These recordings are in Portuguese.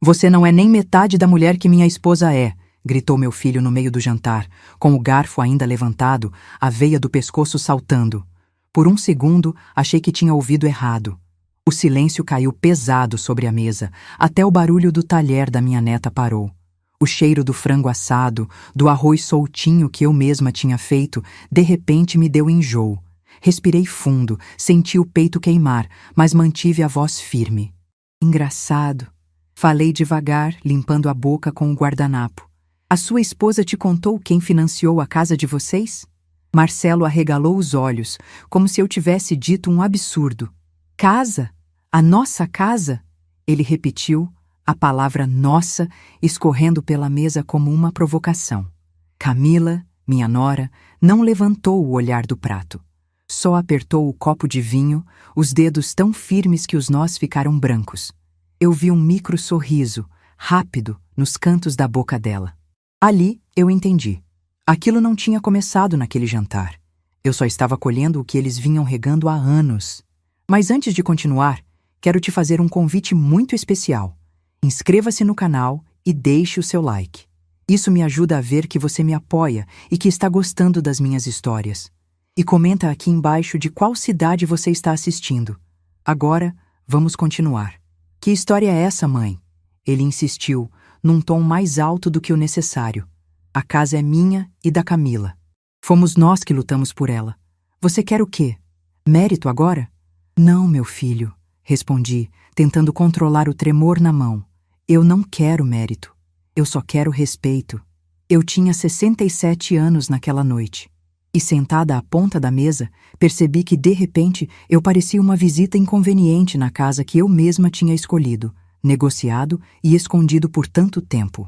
Você não é nem metade da mulher que minha esposa é, gritou meu filho no meio do jantar, com o garfo ainda levantado, a veia do pescoço saltando. Por um segundo, achei que tinha ouvido errado. O silêncio caiu pesado sobre a mesa, até o barulho do talher da minha neta parou. O cheiro do frango assado, do arroz soltinho que eu mesma tinha feito, de repente me deu enjoo. Respirei fundo, senti o peito queimar, mas mantive a voz firme. Engraçado. Falei devagar, limpando a boca com o guardanapo. A sua esposa te contou quem financiou a casa de vocês? Marcelo arregalou os olhos, como se eu tivesse dito um absurdo. Casa? A nossa casa? Ele repetiu, a palavra nossa escorrendo pela mesa como uma provocação. Camila, minha nora, não levantou o olhar do prato. Só apertou o copo de vinho, os dedos tão firmes que os nós ficaram brancos. Eu vi um micro sorriso, rápido, nos cantos da boca dela. Ali eu entendi. Aquilo não tinha começado naquele jantar. Eu só estava colhendo o que eles vinham regando há anos. Mas antes de continuar, quero te fazer um convite muito especial. Inscreva-se no canal e deixe o seu like. Isso me ajuda a ver que você me apoia e que está gostando das minhas histórias. E comenta aqui embaixo de qual cidade você está assistindo. Agora, vamos continuar. Que história é essa, mãe? Ele insistiu, num tom mais alto do que o necessário. A casa é minha e da Camila. Fomos nós que lutamos por ela. Você quer o quê? Mérito agora? Não, meu filho, respondi, tentando controlar o tremor na mão. Eu não quero mérito. Eu só quero respeito. Eu tinha 67 anos naquela noite. E sentada à ponta da mesa, percebi que, de repente, eu parecia uma visita inconveniente na casa que eu mesma tinha escolhido, negociado e escondido por tanto tempo.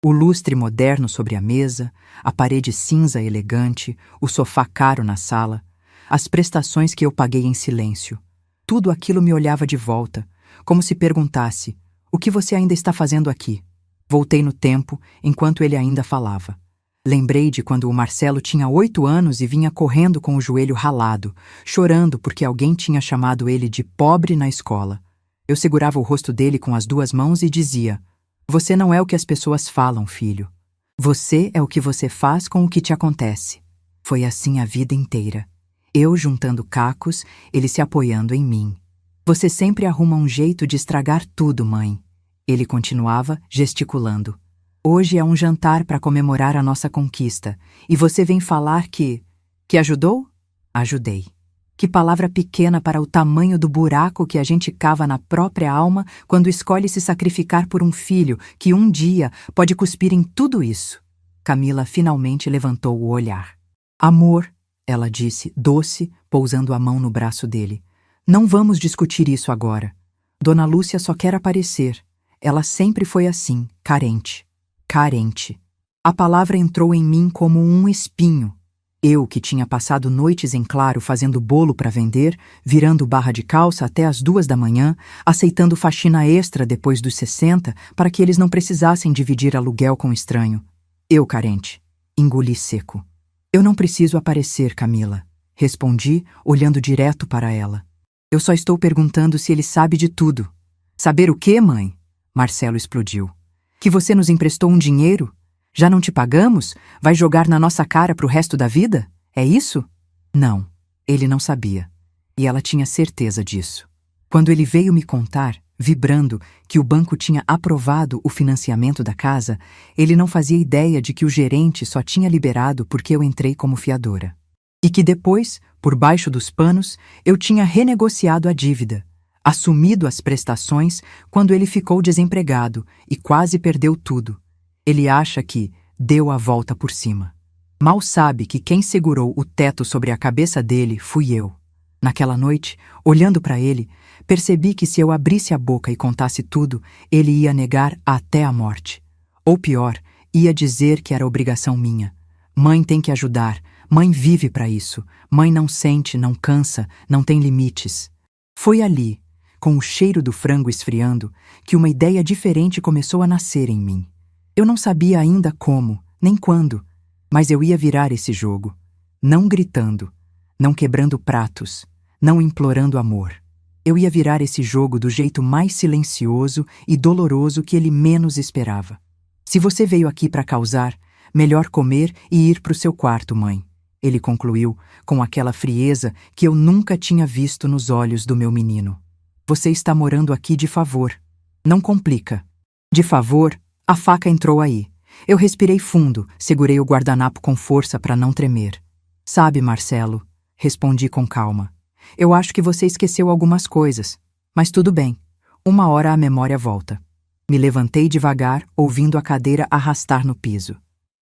O lustre moderno sobre a mesa, a parede cinza elegante, o sofá caro na sala, as prestações que eu paguei em silêncio. Tudo aquilo me olhava de volta, como se perguntasse: o que você ainda está fazendo aqui? Voltei no tempo, enquanto ele ainda falava. Lembrei de quando o Marcelo tinha 8 anos e vinha correndo com o joelho ralado, chorando porque alguém tinha chamado ele de pobre na escola. Eu segurava o rosto dele com as 2 mãos e dizia: você não é o que as pessoas falam, filho. Você é o que você faz com o que te acontece. Foi assim a vida inteira. Eu juntando cacos, ele se apoiando em mim. Você sempre arruma um jeito de estragar tudo, mãe. Ele continuava, gesticulando. Hoje é um jantar para comemorar a nossa conquista, e você vem falar que ajudou? Ajudei. Que palavra pequena para o tamanho do buraco que a gente cava na própria alma quando escolhe se sacrificar por um filho que um dia pode cuspir em tudo isso. Camila finalmente levantou o olhar. Amor, ela disse, doce, pousando a mão no braço dele. Não vamos discutir isso agora. Dona Lúcia só quer aparecer. Ela sempre foi assim, carente. Carente. A palavra entrou em mim como um espinho. Eu, que tinha passado noites em claro fazendo bolo para vender, virando barra de calça até as 2 da manhã, aceitando faxina extra depois dos 60 para que eles não precisassem dividir aluguel com estranho. Eu, carente. Engoli seco. Eu não preciso aparecer, Camila. Respondi, olhando direto para ela. Eu só estou perguntando se ele sabe de tudo. Saber o quê, mãe? Marcelo explodiu. Que você nos emprestou um dinheiro? Já não te pagamos? Vai jogar na nossa cara pro resto da vida? É isso? Não, ele não sabia. E ela tinha certeza disso. Quando ele veio me contar, vibrando, que o banco tinha aprovado o financiamento da casa, ele não fazia ideia de que o gerente só tinha liberado porque eu entrei como fiadora. E que depois, por baixo dos panos, eu tinha renegociado a dívida, assumido as prestações quando ele ficou desempregado e quase perdeu tudo. Ele acha que deu a volta por cima. Mal sabe que quem segurou o teto sobre a cabeça dele fui eu. Naquela noite, olhando para ele, percebi que se eu abrisse a boca e contasse tudo, ele ia negar até a morte. Ou pior, ia dizer que era obrigação minha. Mãe tem que ajudar, mãe vive para isso, mãe não sente, não cansa, não tem limites. Foi ali, com o cheiro do frango esfriando, que uma ideia diferente começou a nascer em mim. Eu não sabia ainda como, nem quando, mas eu ia virar esse jogo. Não gritando, não quebrando pratos, não implorando amor. Eu ia virar esse jogo do jeito mais silencioso e doloroso que ele menos esperava. Se você veio aqui para causar, melhor comer e ir para o seu quarto, mãe. Ele concluiu com aquela frieza que eu nunca tinha visto nos olhos do meu menino. Você está morando aqui de favor. Não complica. De favor, a faca entrou aí. Eu respirei fundo, segurei o guardanapo com força para não tremer. Sabe, Marcelo, respondi com calma. Eu acho que você esqueceu algumas coisas. Mas tudo bem. Uma hora a memória volta. Me levantei devagar, ouvindo a cadeira arrastar no piso.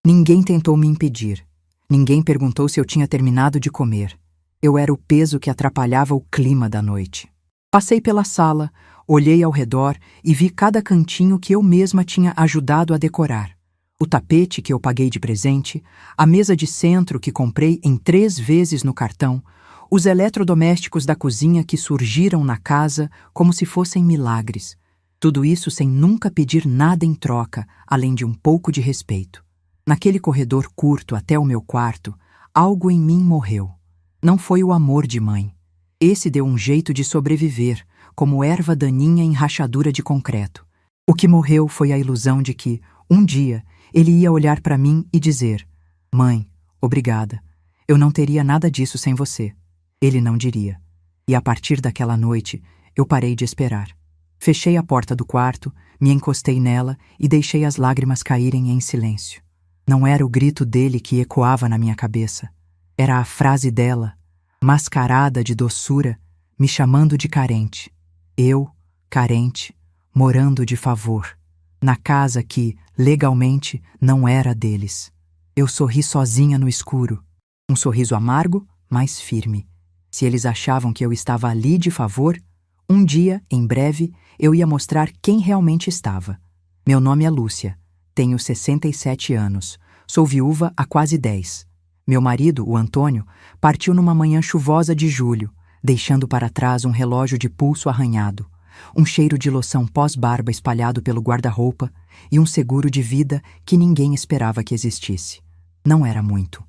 Ninguém tentou me impedir. Ninguém perguntou se eu tinha terminado de comer. Eu era o peso que atrapalhava o clima da noite. Passei pela sala, olhei ao redor e vi cada cantinho que eu mesma tinha ajudado a decorar. O tapete que eu paguei de presente, a mesa de centro que comprei em 3 vezes no cartão, os eletrodomésticos da cozinha que surgiram na casa como se fossem milagres. Tudo isso sem nunca pedir nada em troca, além de um pouco de respeito. Naquele corredor curto até o meu quarto, algo em mim morreu. Não foi o amor de mãe. Esse deu um jeito de sobreviver, como erva daninha em rachadura de concreto. O que morreu foi a ilusão de que, um dia, ele ia olhar para mim e dizer: Mãe, obrigada. Eu não teria nada disso sem você. Ele não diria. E a partir daquela noite, eu parei de esperar. Fechei a porta do quarto, me encostei nela e deixei as lágrimas caírem em silêncio. Não era o grito dele que ecoava na minha cabeça. Era a frase dela, mascarada de doçura, me chamando de carente. Eu, carente, morando de favor, na casa que, legalmente, não era deles. Eu sorri sozinha no escuro. Um sorriso amargo, mas firme. Se eles achavam que eu estava ali de favor, um dia, em breve, eu ia mostrar quem realmente estava. Meu nome é Lúcia. Tenho 67 anos. Sou viúva há quase 10. Meu marido, o Antônio, partiu numa manhã chuvosa de julho, deixando para trás um relógio de pulso arranhado, um cheiro de loção pós-barba espalhado pelo guarda-roupa e um seguro de vida que ninguém esperava que existisse. Não era muito.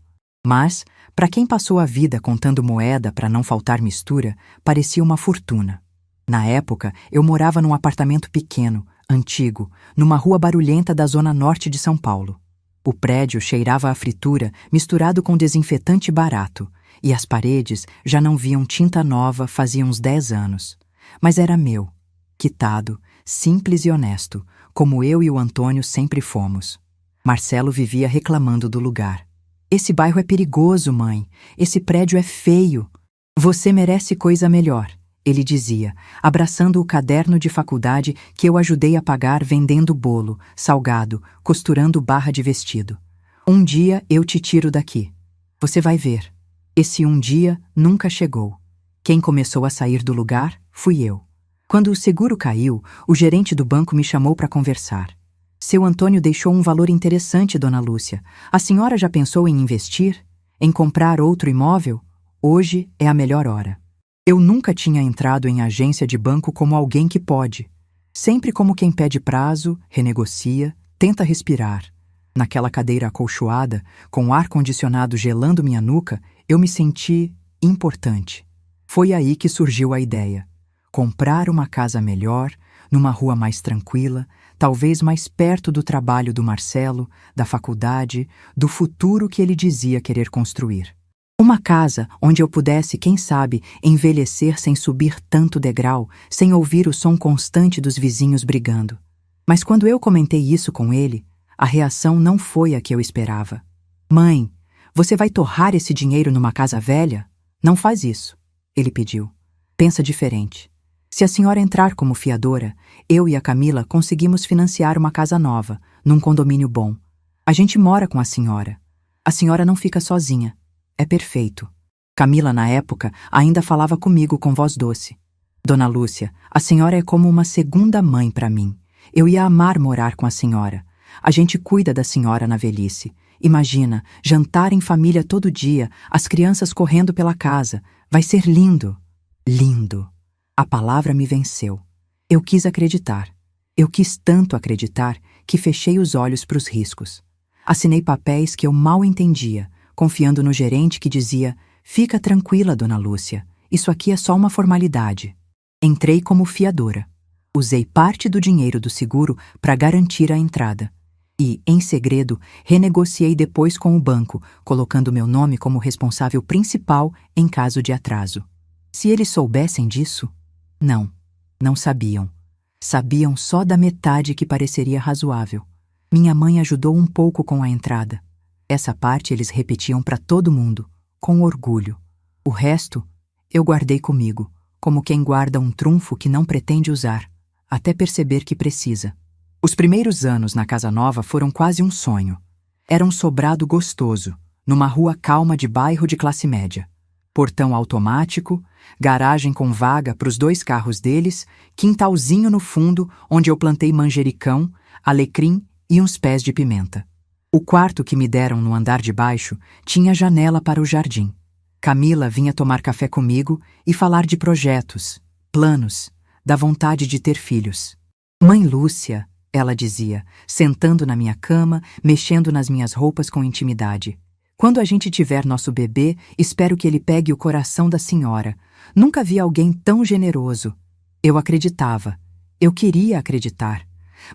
Mas, para quem passou a vida contando moeda para não faltar mistura, parecia uma fortuna. Na época, eu morava num apartamento pequeno, antigo, numa rua barulhenta da zona norte de São Paulo. O prédio cheirava a fritura misturado com desinfetante barato, e as paredes já não viam tinta nova fazia uns 10 anos. Mas era meu, quitado, simples e honesto, como eu e o Antônio sempre fomos. Marcelo vivia reclamando do lugar. Esse bairro é perigoso, mãe. Esse prédio é feio. Você merece coisa melhor, ele dizia, abraçando o caderno de faculdade que eu ajudei a pagar vendendo bolo, salgado, costurando barra de vestido. Um dia eu te tiro daqui. Você vai ver. Esse um dia nunca chegou. Quem começou a sair do lugar fui eu. Quando o seguro caiu, o gerente do banco me chamou para conversar. Seu Antônio deixou um valor interessante, dona Lúcia. A senhora já pensou em investir? Em comprar outro imóvel? Hoje é a melhor hora. Eu nunca tinha entrado em agência de banco como alguém que pode. Sempre como quem pede prazo, renegocia, tenta respirar. Naquela cadeira acolchoada, com o ar-condicionado gelando minha nuca, eu me senti importante. Foi aí que surgiu a ideia. Comprar uma casa melhor, numa rua mais tranquila, talvez mais perto do trabalho do Marcelo, da faculdade, do futuro que ele dizia querer construir. Uma casa onde eu pudesse, quem sabe, envelhecer sem subir tanto degrau, sem ouvir o som constante dos vizinhos brigando. Mas quando eu comentei isso com ele, a reação não foi a que eu esperava. Mãe, você vai torrar esse dinheiro numa casa velha? Não faz isso, ele pediu. Pensa diferente. Se a senhora entrar como fiadora, eu e a Camila conseguimos financiar uma casa nova, num condomínio bom. A gente mora com a senhora. A senhora não fica sozinha. É perfeito. Camila, na época, ainda falava comigo com voz doce. Dona Lúcia, a senhora é como uma segunda mãe para mim. Eu ia amar morar com a senhora. A gente cuida da senhora na velhice. Imagina, jantar em família todo dia, as crianças correndo pela casa. Vai ser lindo. Lindo. A palavra me venceu. Eu quis acreditar. Eu quis tanto acreditar que fechei os olhos para os riscos. Assinei papéis que eu mal entendia, confiando no gerente que dizia: "Fica tranquila, dona Lúcia, isso aqui é só uma formalidade." Entrei como fiadora. Usei parte do dinheiro do seguro para garantir a entrada. E, em segredo, renegociei depois com o banco, colocando meu nome como responsável principal em caso de atraso. Se eles soubessem disso? Não sabiam. Sabiam só da metade que pareceria razoável. Minha mãe ajudou um pouco com a entrada. Essa parte eles repetiam para todo mundo, com orgulho. O resto, eu guardei comigo, como quem guarda um trunfo que não pretende usar, até perceber que precisa. Os primeiros anos na casa nova foram quase um sonho. Era um sobrado gostoso, numa rua calma de bairro de classe média. Portão automático, garagem com vaga para os 2 carros deles, quintalzinho no fundo onde eu plantei manjericão, alecrim e uns pés de pimenta. O quarto que me deram no andar de baixo tinha janela para o jardim. Camila vinha tomar café comigo e falar de projetos, planos, da vontade de ter filhos. Mãe Lúcia, ela dizia, sentando na minha cama, mexendo nas minhas roupas com intimidade. Quando a gente tiver nosso bebê, espero que ele pegue o coração da senhora. Nunca vi alguém tão generoso. Eu acreditava. Eu queria acreditar.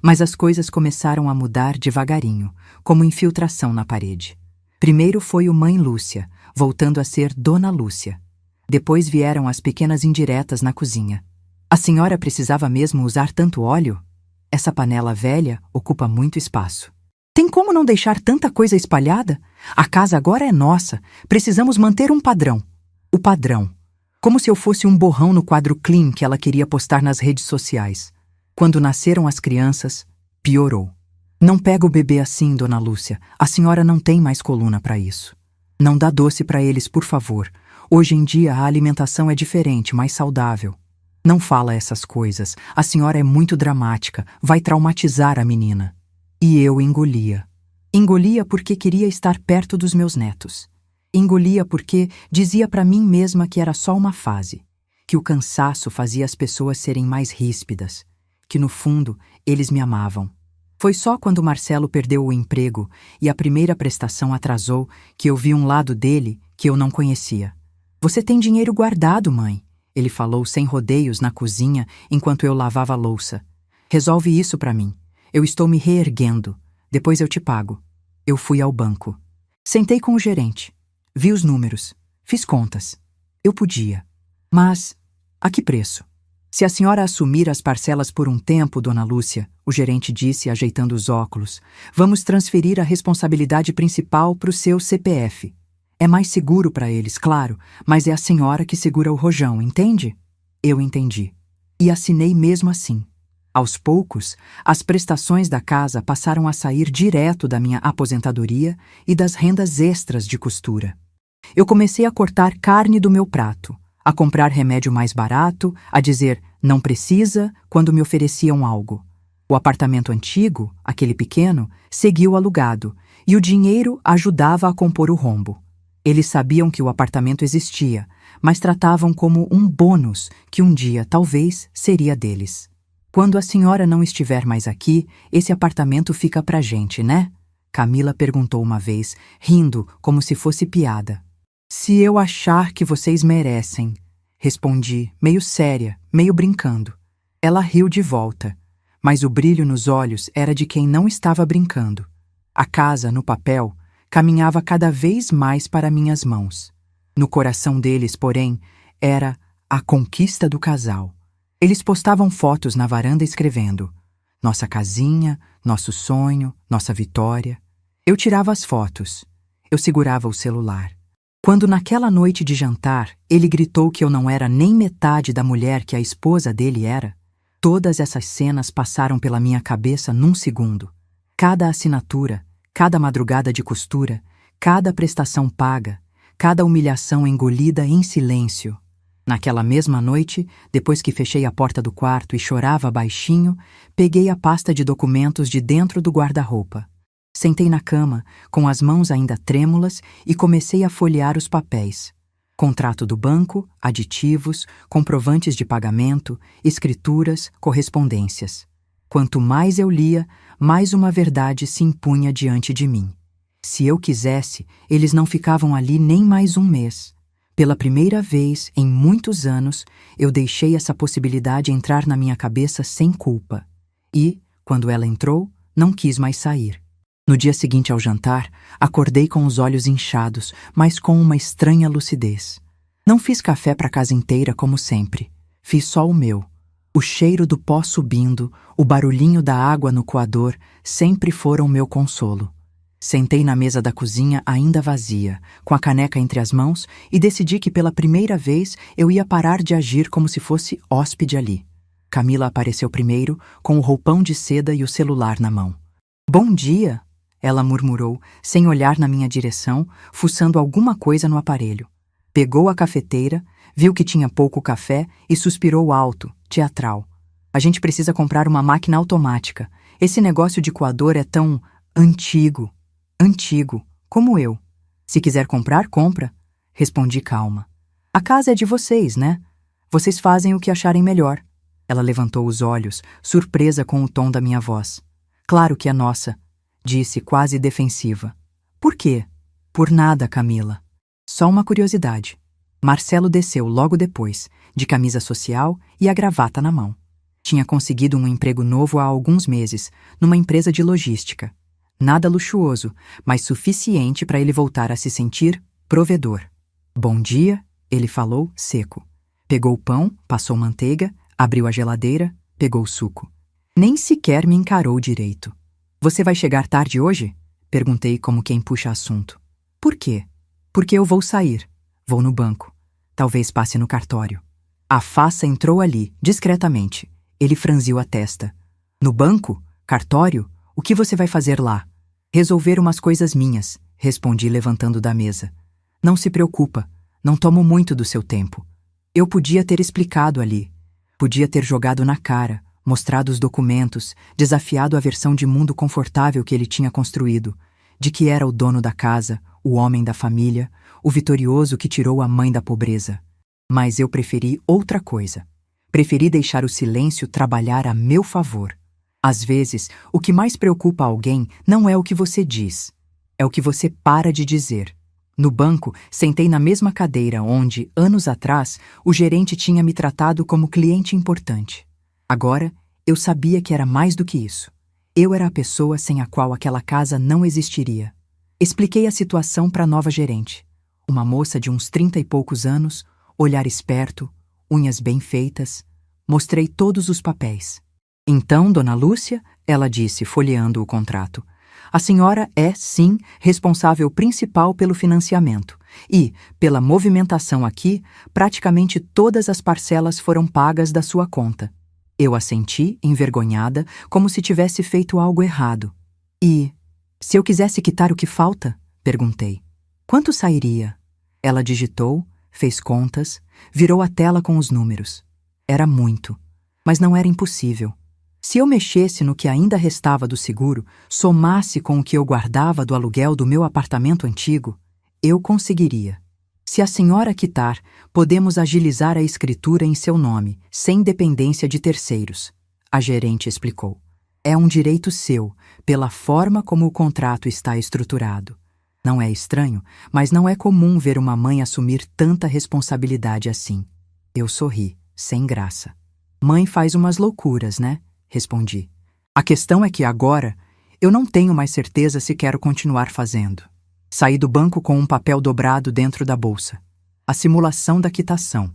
Mas as coisas começaram a mudar devagarinho, como infiltração na parede. Primeiro foi o Mãe Lúcia, voltando a ser Dona Lúcia. Depois vieram as pequenas indiretas na cozinha. A senhora precisava mesmo usar tanto óleo? Essa panela velha ocupa muito espaço. Tem como não deixar tanta coisa espalhada? A casa agora é nossa. Precisamos manter um padrão. O padrão. Como se eu fosse um borrão no quadro clean que ela queria postar nas redes sociais. Quando nasceram as crianças, piorou. Não pega o bebê assim, Dona Lúcia. A senhora não tem mais coluna para isso. Não dá doce para eles, por favor. Hoje em dia a alimentação é diferente, mais saudável. Não fala essas coisas. A senhora é muito dramática. Vai traumatizar a menina. E eu engolia. Engolia porque queria estar perto dos meus netos. Engolia porque dizia para mim mesma que era só uma fase. Que o cansaço fazia as pessoas serem mais ríspidas. Que no fundo eles me amavam. Foi só quando Marcelo perdeu o emprego e a primeira prestação atrasou que eu vi um lado dele que eu não conhecia. Você tem dinheiro guardado, mãe. Ele falou sem rodeios na cozinha enquanto eu lavava a louça. Resolve isso para mim. Eu estou me reerguendo. Depois eu te pago. Eu fui ao banco. Sentei com o gerente. Vi os números. Fiz contas. Eu podia. Mas, a que preço? Se a senhora assumir as parcelas por um tempo, Dona Lúcia, o gerente disse, ajeitando os óculos, vamos transferir a responsabilidade principal para o seu CPF. É mais seguro para eles, claro, mas é a senhora que segura o rojão, entende? Eu entendi. E assinei mesmo assim. Aos poucos, as prestações da casa passaram a sair direto da minha aposentadoria e das rendas extras de costura. Eu comecei a cortar carne do meu prato, a comprar remédio mais barato, a dizer não precisa quando me ofereciam algo. O apartamento antigo, aquele pequeno, seguiu alugado e o dinheiro ajudava a compor o rombo. Eles sabiam que o apartamento existia, mas tratavam como um bônus que um dia, talvez, seria deles. Quando a senhora não estiver mais aqui, esse apartamento fica pra gente, né? Camila perguntou uma vez, rindo como se fosse piada. Se eu achar que vocês merecem, respondi, meio séria, meio brincando. Ela riu de volta, mas o brilho nos olhos era de quem não estava brincando. A casa, no papel, caminhava cada vez mais para minhas mãos. No coração deles, porém, era a conquista do casal. Eles postavam fotos na varanda escrevendo nossa casinha, nosso sonho, nossa vitória. Eu tirava as fotos. Eu segurava o celular. Quando naquela noite de jantar ele gritou que eu não era nem metade da mulher que a esposa dele era, todas essas cenas passaram pela minha cabeça num segundo. Cada assinatura, cada madrugada de costura, cada prestação paga, cada humilhação engolida em silêncio. Naquela mesma noite, depois que fechei a porta do quarto e chorava baixinho, peguei a pasta de documentos de dentro do guarda-roupa. Sentei na cama, com as mãos ainda trêmulas, e comecei a folhear os papéis. Contrato do banco, aditivos, comprovantes de pagamento, escrituras, correspondências. Quanto mais eu lia, mais uma verdade se impunha diante de mim. Se eu quisesse, eles não ficavam ali nem mais um mês. Pela primeira vez em muitos anos, eu deixei essa possibilidade entrar na minha cabeça sem culpa. E, quando ela entrou, não quis mais sair. No dia seguinte ao jantar, acordei com os olhos inchados, mas com uma estranha lucidez. Não fiz café para a casa inteira como sempre. Fiz só o meu. O cheiro do pó subindo, o barulhinho da água no coador sempre foram meu consolo. Sentei na mesa da cozinha ainda vazia, com a caneca entre as mãos, e decidi que pela primeira vez eu ia parar de agir como se fosse hóspede ali. Camila apareceu primeiro, com o roupão de seda e o celular na mão. "Bom dia!" ela murmurou, sem olhar na minha direção, fuçando alguma coisa no aparelho. Pegou a cafeteira, viu que tinha pouco café e suspirou alto, teatral. "A gente precisa comprar uma máquina automática. Esse negócio de coador é tão antigo. Antigo, como eu. Se quiser comprar, compra." Respondi calma. "A casa é de vocês, né? Vocês fazem o que acharem melhor." Ela levantou os olhos, surpresa com o tom da minha voz. "Claro que é nossa," disse quase defensiva. "Por quê?" "Por nada, Camila. Só uma curiosidade." Marcelo desceu logo depois, de camisa social e a gravata na mão. Tinha conseguido um emprego novo há alguns meses, numa empresa de logística. Nada luxuoso, mas suficiente para ele voltar a se sentir provedor. "Bom dia," ele falou, seco. Pegou o pão, passou manteiga, abriu a geladeira, pegou o suco. Nem sequer me encarou direito. "Você vai chegar tarde hoje?" Perguntei como quem puxa assunto. "Por quê?" "Porque eu vou sair. Vou no banco. Talvez passe no cartório." A faça entrou ali, discretamente. Ele franziu a testa. "No banco? Cartório? O que você vai fazer lá?" "Resolver umas coisas minhas," respondi levantando da mesa. "Não se preocupa, não tomo muito do seu tempo." Eu podia ter explicado ali. Podia ter jogado na cara, mostrado os documentos, desafiado a versão de mundo confortável que ele tinha construído, de que era o dono da casa, o homem da família, o vitorioso que tirou a mãe da pobreza. Mas eu preferi outra coisa. Preferi deixar o silêncio trabalhar a meu favor. Às vezes, o que mais preocupa alguém não é o que você diz, é o que você para de dizer. No banco, sentei na mesma cadeira onde, anos atrás, o gerente tinha me tratado como cliente importante. Agora, eu sabia que era mais do que isso. Eu era a pessoa sem a qual aquela casa não existiria. Expliquei a situação para a nova gerente. Uma moça de uns 30 e poucos anos, olhar esperto, unhas bem feitas. Mostrei todos os papéis. "Então, dona Lúcia," ela disse, folheando o contrato, "a senhora é, sim, responsável principal pelo financiamento. E, pela movimentação aqui, praticamente todas as parcelas foram pagas da sua conta." Eu assenti, envergonhada, como se tivesse feito algo errado. "E, se eu quisesse quitar o que falta?" perguntei. "Quanto sairia?" Ela digitou, fez contas, virou a tela com os números. Era muito, mas não era impossível. Se eu mexesse no que ainda restava do seguro, somasse com o que eu guardava do aluguel do meu apartamento antigo, eu conseguiria. "Se a senhora quitar, podemos agilizar a escritura em seu nome, sem dependência de terceiros," a gerente explicou. "É um direito seu, pela forma como o contrato está estruturado." Não é estranho, mas não é comum ver uma mãe assumir tanta responsabilidade assim. Eu sorri, sem graça. "Mãe faz umas loucuras, né?" respondi. "A questão é que agora eu não tenho mais certeza se quero continuar fazendo." Saí do banco com um papel dobrado dentro da bolsa. A simulação da quitação.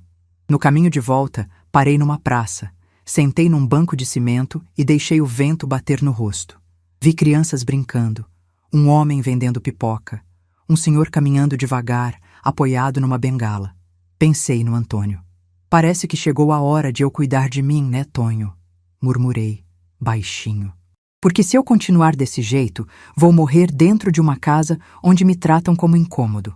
No caminho de volta, parei numa praça, sentei num banco de cimento e deixei o vento bater no rosto. Vi crianças brincando, um homem vendendo pipoca, um senhor caminhando devagar, apoiado numa bengala. Pensei no Antônio. "Parece que chegou a hora de eu cuidar de mim, né, Tonho?" murmurei, baixinho. "Porque se eu continuar desse jeito, vou morrer dentro de uma casa onde me tratam como incômodo."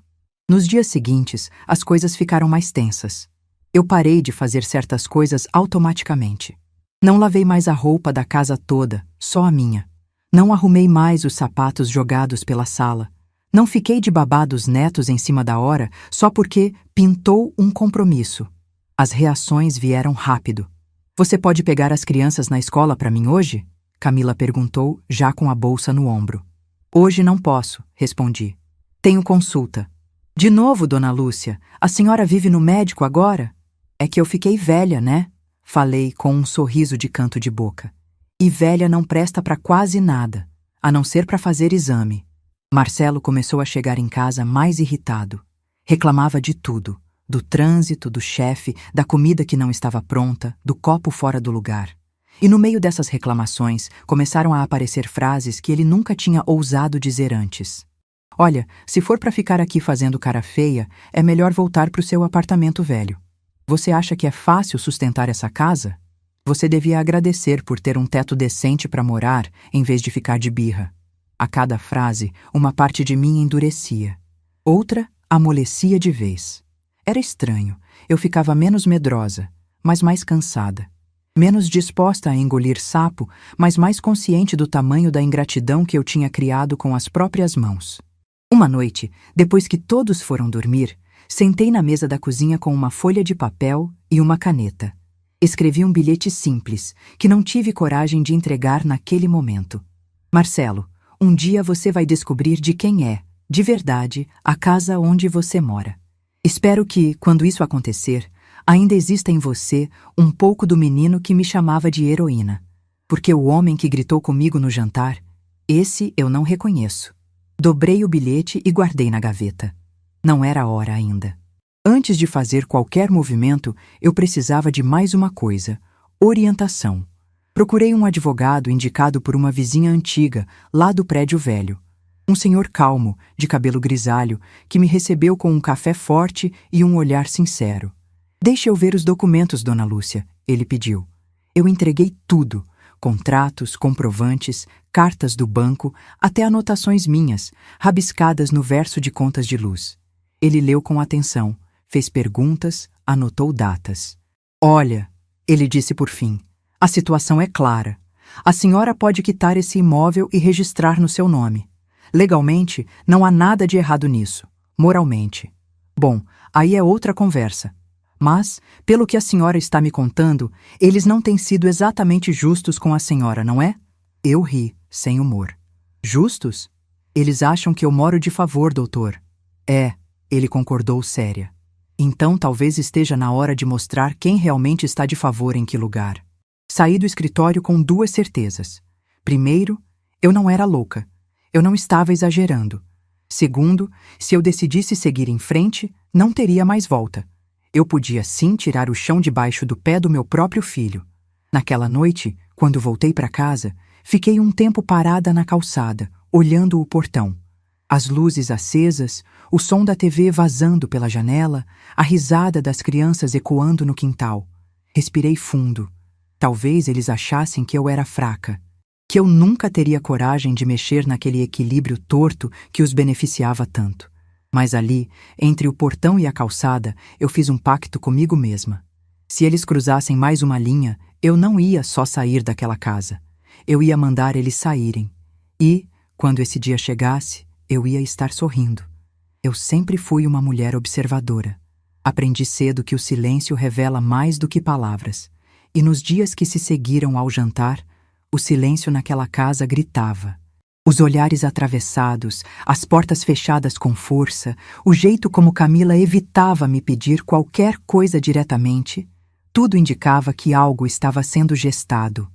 Nos dias seguintes, as coisas ficaram mais tensas. Eu parei de fazer certas coisas automaticamente. Não lavei mais a roupa da casa toda, só a minha. Não arrumei mais os sapatos jogados pela sala. Não fiquei de babá dos netos em cima da hora só porque pintou um compromisso. As reações vieram rápido. "Você pode pegar as crianças na escola para mim hoje?" Camila perguntou, já com a bolsa no ombro. "Hoje não posso," respondi. "Tenho consulta." De novo, dona Lúcia, a senhora vive no médico agora? É que eu fiquei velha, né? Falei com um sorriso de canto de boca. E velha não presta para quase nada, a não ser para fazer exame. Marcelo começou a chegar em casa mais irritado. Reclamava de tudo, do trânsito, do chefe, da comida que não estava pronta, do copo fora do lugar. E no meio dessas reclamações, começaram a aparecer frases que ele nunca tinha ousado dizer antes. Olha, se for para ficar aqui fazendo cara feia, é melhor voltar para o seu apartamento velho. Você acha que é fácil sustentar essa casa? Você devia agradecer por ter um teto decente para morar, em vez de ficar de birra. A cada frase, uma parte de mim endurecia. Outra amolecia de vez. Era estranho. Eu ficava menos medrosa, mas mais cansada. Menos disposta a engolir sapo, mas mais consciente do tamanho da ingratidão que eu tinha criado com as próprias mãos. Uma noite, depois que todos foram dormir, sentei na mesa da cozinha com uma folha de papel e uma caneta. Escrevi um bilhete simples, que não tive coragem de entregar naquele momento. Marcelo, um dia você vai descobrir de quem é, de verdade, a casa onde você mora. Espero que, quando isso acontecer, ainda exista em você um pouco do menino que me chamava de heroína. Porque o homem que gritou comigo no jantar, esse eu não reconheço. Dobrei o bilhete e guardei na gaveta. Não era a hora ainda. Antes de fazer qualquer movimento, eu precisava de mais uma coisa: orientação. Procurei um advogado indicado por uma vizinha antiga, lá do prédio velho. Um senhor calmo, de cabelo grisalho, que me recebeu com um café forte e um olhar sincero. Deixe eu ver os documentos, dona Lúcia, ele pediu. Eu entreguei tudo: contratos, comprovantes, cartas do banco, até anotações minhas, rabiscadas no verso de contas de luz. Ele leu com atenção, fez perguntas, anotou datas. Olha, ele disse por fim, a situação é clara. A senhora pode quitar esse imóvel e registrar no seu nome. Legalmente, não há nada de errado nisso. Moralmente. Bom, aí é outra conversa. Mas, pelo que a senhora está me contando, eles não têm sido exatamente justos com a senhora, não é? Eu ri, sem humor. Justos? Eles acham que eu moro de favor, doutor. É, ele concordou séria. Então talvez esteja na hora de mostrar quem realmente está de favor em que lugar. Saí do escritório com duas certezas. Primeiro, eu não era louca. Eu não estava exagerando. Segundo, se eu decidisse seguir em frente, não teria mais volta. Eu podia sim tirar o chão debaixo do pé do meu próprio filho. Naquela noite, quando voltei para casa, fiquei um tempo parada na calçada, olhando o portão. As luzes acesas, o som da TV vazando pela janela, a risada das crianças ecoando no quintal. Respirei fundo. Talvez eles achassem que eu era fraca, que eu nunca teria coragem de mexer naquele equilíbrio torto que os beneficiava tanto. Mas ali, entre o portão e a calçada, eu fiz um pacto comigo mesma. Se eles cruzassem mais uma linha, eu não ia só sair daquela casa. Eu ia mandar eles saírem. E, quando esse dia chegasse, eu ia estar sorrindo. Eu sempre fui uma mulher observadora. Aprendi cedo que o silêncio revela mais do que palavras. E nos dias que se seguiram ao jantar, o silêncio naquela casa gritava. Os olhares atravessados, as portas fechadas com força, o jeito como Camila evitava me pedir qualquer coisa diretamente, tudo indicava que algo estava sendo gestado.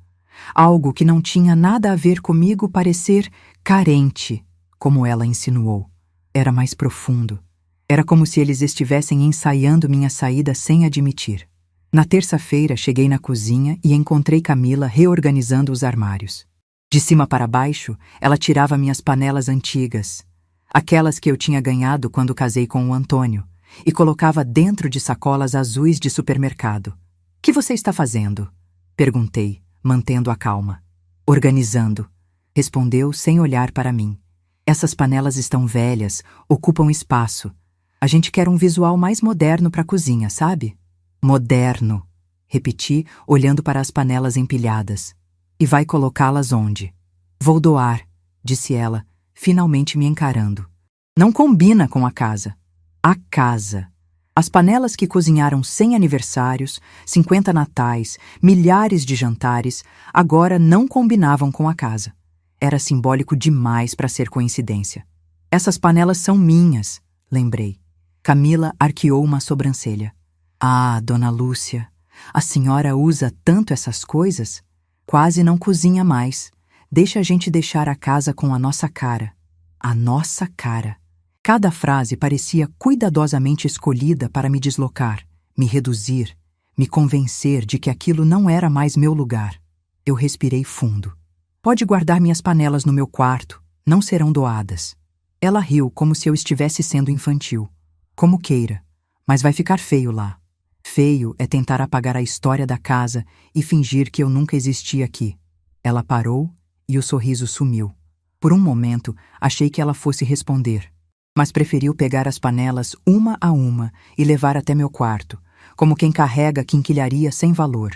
Algo que não tinha nada a ver comigo parecer carente, como ela insinuou. Era mais profundo. Era como se eles estivessem ensaiando minha saída sem admitir. Na terça-feira, cheguei na cozinha e encontrei Camila reorganizando os armários. De cima para baixo, ela tirava minhas panelas antigas, aquelas que eu tinha ganhado quando casei com o Antônio, e colocava dentro de sacolas azuis de supermercado. "O que você está fazendo?" perguntei, mantendo a calma. "Organizando", respondeu sem olhar para mim. "Essas panelas estão velhas, ocupam espaço. A gente quer um visual mais moderno para a cozinha, sabe?" "Moderno", repeti, olhando para as panelas empilhadas. "E vai colocá-las onde?" "Vou doar", disse ela, finalmente me encarando. "Não combina com a casa." A casa. As panelas que cozinharam 100 aniversários, 50 natais, milhares de jantares, agora não combinavam com a casa. Era simbólico demais para ser coincidência. "Essas panelas são minhas", lembrei. Camila arqueou uma sobrancelha. Ah, Dona Lúcia, a senhora usa tanto essas coisas? Quase não cozinha mais. Deixa a gente deixar a casa com a nossa cara. A nossa cara. Cada frase parecia cuidadosamente escolhida para me deslocar, me reduzir, me convencer de que aquilo não era mais meu lugar. Eu respirei fundo. Pode guardar minhas panelas no meu quarto, não serão doadas. Ela riu como se eu estivesse sendo infantil. Como queira, mas vai ficar feio lá. Feio é tentar apagar a história da casa e fingir que eu nunca existi aqui. Ela parou e o sorriso sumiu. Por um momento, achei que ela fosse responder, mas preferiu pegar as panelas uma a uma e levar até meu quarto, como quem carrega quinquilharia sem valor.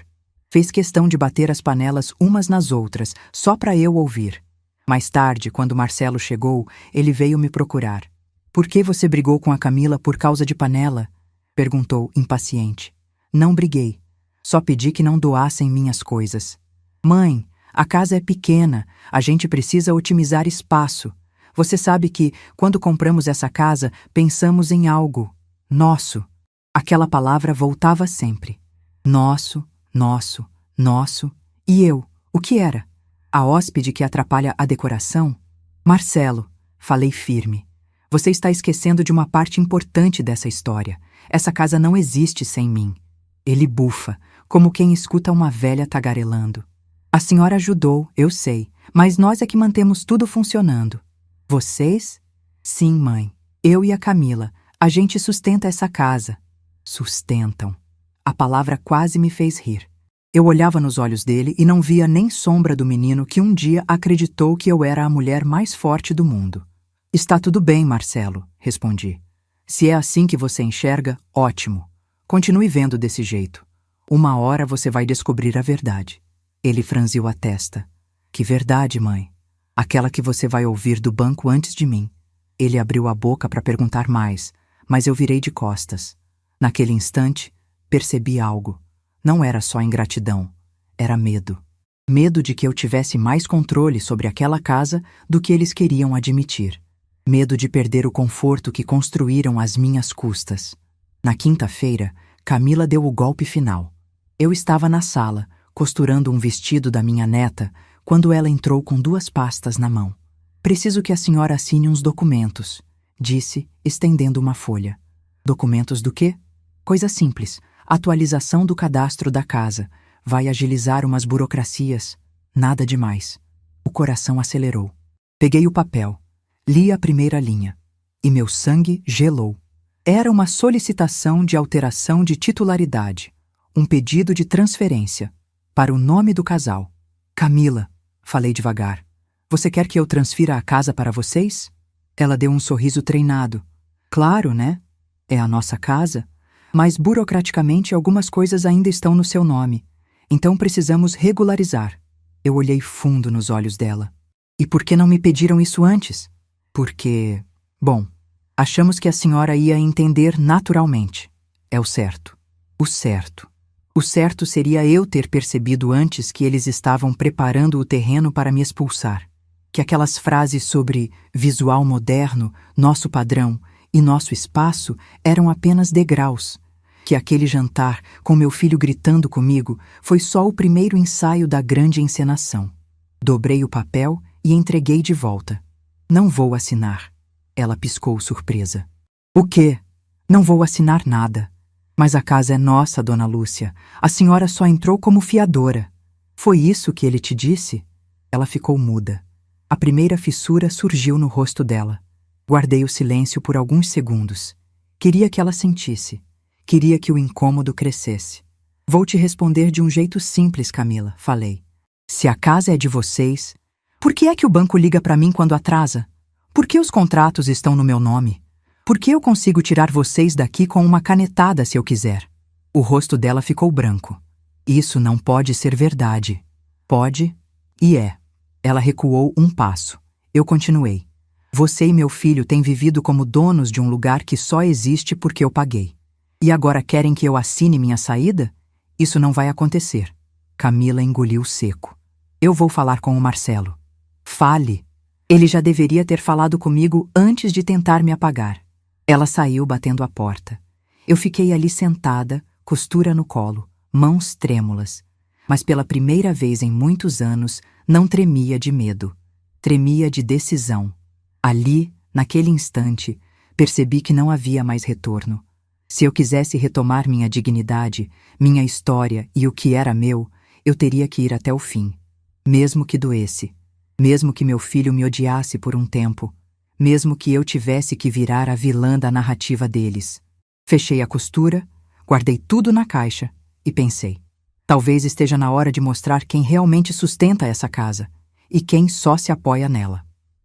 Fez questão de bater as panelas umas nas outras, só para eu ouvir. Mais tarde, quando Marcelo chegou, ele veio me procurar. Por que você brigou com a Camila por causa de panela? Perguntou, impaciente. Não briguei. Só pedi que não doassem minhas coisas. Mãe, a casa é pequena, a gente precisa otimizar espaço. Você sabe que, quando compramos essa casa, pensamos em algo. Nosso. Aquela palavra voltava sempre. Nosso, nosso, nosso. E eu, o que era? A hóspede que atrapalha a decoração? Marcelo, falei firme. Você está esquecendo de uma parte importante dessa história. Essa casa não existe sem mim. Ele bufa, como quem escuta uma velha tagarelando. A senhora ajudou, eu sei, mas nós é que mantemos tudo funcionando. Vocês? Sim, mãe. Eu e a Camila. A gente sustenta essa casa. Sustentam. A palavra quase me fez rir. Eu olhava nos olhos dele e não via nem sombra do menino que um dia acreditou que eu era a mulher mais forte do mundo. Está tudo bem, Marcelo, respondi. Se é assim que você enxerga, ótimo. Continue vendo desse jeito. Uma hora você vai descobrir a verdade. Ele franziu a testa. Que verdade, mãe? Aquela que você vai ouvir do banco antes de mim. Ele abriu a boca para perguntar mais, mas eu virei de costas. Naquele instante, percebi algo. Não era só ingratidão, era medo. Medo de que eu tivesse mais controle sobre aquela casa do que eles queriam admitir. Medo de perder o conforto que construíram às minhas custas. Na quinta-feira, Camila deu o golpe final. Eu estava na sala, costurando um vestido da minha neta, quando ela entrou com 2 pastas na mão. Preciso que a senhora assine uns documentos, disse, estendendo uma folha. Documentos do quê? Coisa simples. Atualização do cadastro da casa. Vai agilizar umas burocracias. Nada demais. O coração acelerou. Peguei o papel. Li a primeira linha. E meu sangue gelou. Era uma solicitação de alteração de titularidade. Um pedido de transferência. Para o nome do casal. Camila, falei devagar. Você quer que eu transfira a casa para vocês? Ela deu um sorriso treinado. Claro, né? É a nossa casa. Mas burocraticamente algumas coisas ainda estão no seu nome. Então precisamos regularizar. Eu olhei fundo nos olhos dela. E por que não me pediram isso antes? Porque, bom, achamos que a senhora ia entender naturalmente. É o certo. O certo. O certo seria eu ter percebido antes que eles estavam preparando o terreno para me expulsar. Que aquelas frases sobre visual moderno, nosso padrão e nosso espaço eram apenas degraus. Que aquele jantar, com meu filho gritando comigo, foi só o primeiro ensaio da grande encenação. Dobrei o papel e entreguei de volta. Não vou assinar. Ela piscou surpresa. O quê? Não vou assinar nada. Mas a casa é nossa, Dona Lúcia. A senhora só entrou como fiadora. Foi isso que ele te disse? Ela ficou muda. A primeira fissura surgiu no rosto dela. Guardei o silêncio por alguns segundos. Queria que ela sentisse. Queria que o incômodo crescesse. Vou te responder de um jeito simples, Camila, falei. Se a casa é de vocês, por que é que o banco liga para mim quando atrasa? Por que os contratos estão no meu nome? Por que eu consigo tirar vocês daqui com uma canetada se eu quiser? O rosto dela ficou branco. Isso não pode ser verdade. Pode e é. Ela recuou um passo. Eu continuei. Você e meu filho têm vivido como donos de um lugar que só existe porque eu paguei. E agora querem que eu assine minha saída? Isso não vai acontecer. Camila engoliu seco. Eu vou falar com o Marcelo. Fale. Ele já deveria ter falado comigo antes de tentar me apagar. Ela saiu batendo a porta. Eu fiquei ali sentada, costura no colo, mãos trêmulas. Mas pela primeira vez em muitos anos, não tremia de medo. Tremia de decisão. Ali, naquele instante, percebi que não havia mais retorno. Se eu quisesse retomar minha dignidade, minha história e o que era meu, eu teria que ir até o fim. Mesmo que doesse. Mesmo que meu filho me odiasse por um tempo. Mesmo que eu tivesse que virar a vilã da narrativa deles. Fechei a costura, guardei tudo na caixa e pensei: talvez esteja na hora de mostrar quem realmente sustenta essa casa e quem só se apoia nela.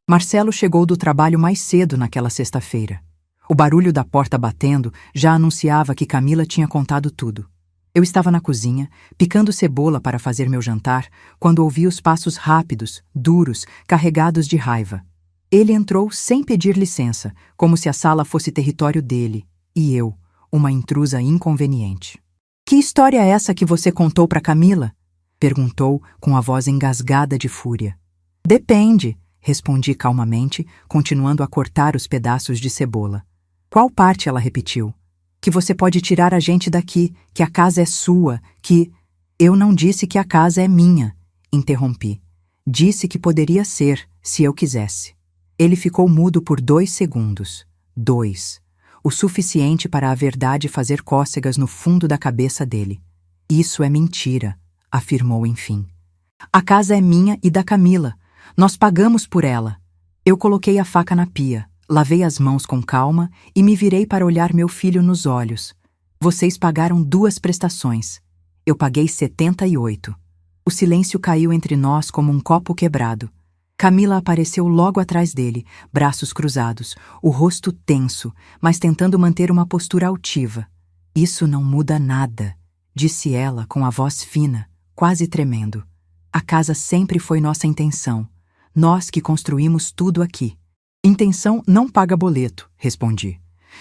Marcelo chegou do trabalho mais cedo naquela sexta-feira. O barulho da porta batendo já anunciava que Camila tinha contado tudo. Eu estava na cozinha, picando cebola para fazer meu jantar, quando ouvi os passos rápidos, duros, carregados de raiva. Ele entrou sem pedir licença, como se a sala fosse território dele, e eu, uma intrusa inconveniente. "Que história é essa que você contou para Camila?" perguntou com a voz engasgada de fúria. "Depende", respondi calmamente, continuando a cortar os pedaços de cebola. "Qual parte?" ela repetiu. "Que você pode tirar a gente daqui, que a casa é sua, que..." "Eu não disse que a casa é minha", interrompi. "Disse que poderia ser, se eu quisesse." Ele ficou mudo por 2 segundos. 2. O suficiente para a verdade fazer cócegas no fundo da cabeça dele. "Isso é mentira", afirmou enfim. "A casa é minha e da Camila. Nós pagamos por ela." Eu coloquei a faca na pia, lavei as mãos com calma e me virei para olhar meu filho nos olhos. "Vocês pagaram 2 prestações. Eu paguei 78. O silêncio caiu entre nós como um copo quebrado. Camila apareceu logo atrás dele, braços cruzados, o rosto tenso, mas tentando manter uma postura altiva. "Isso não muda nada", disse ela com a voz fina, quase tremendo. "A casa sempre foi nossa intenção. Nós que construímos tudo aqui." "Intenção não paga boleto", respondi.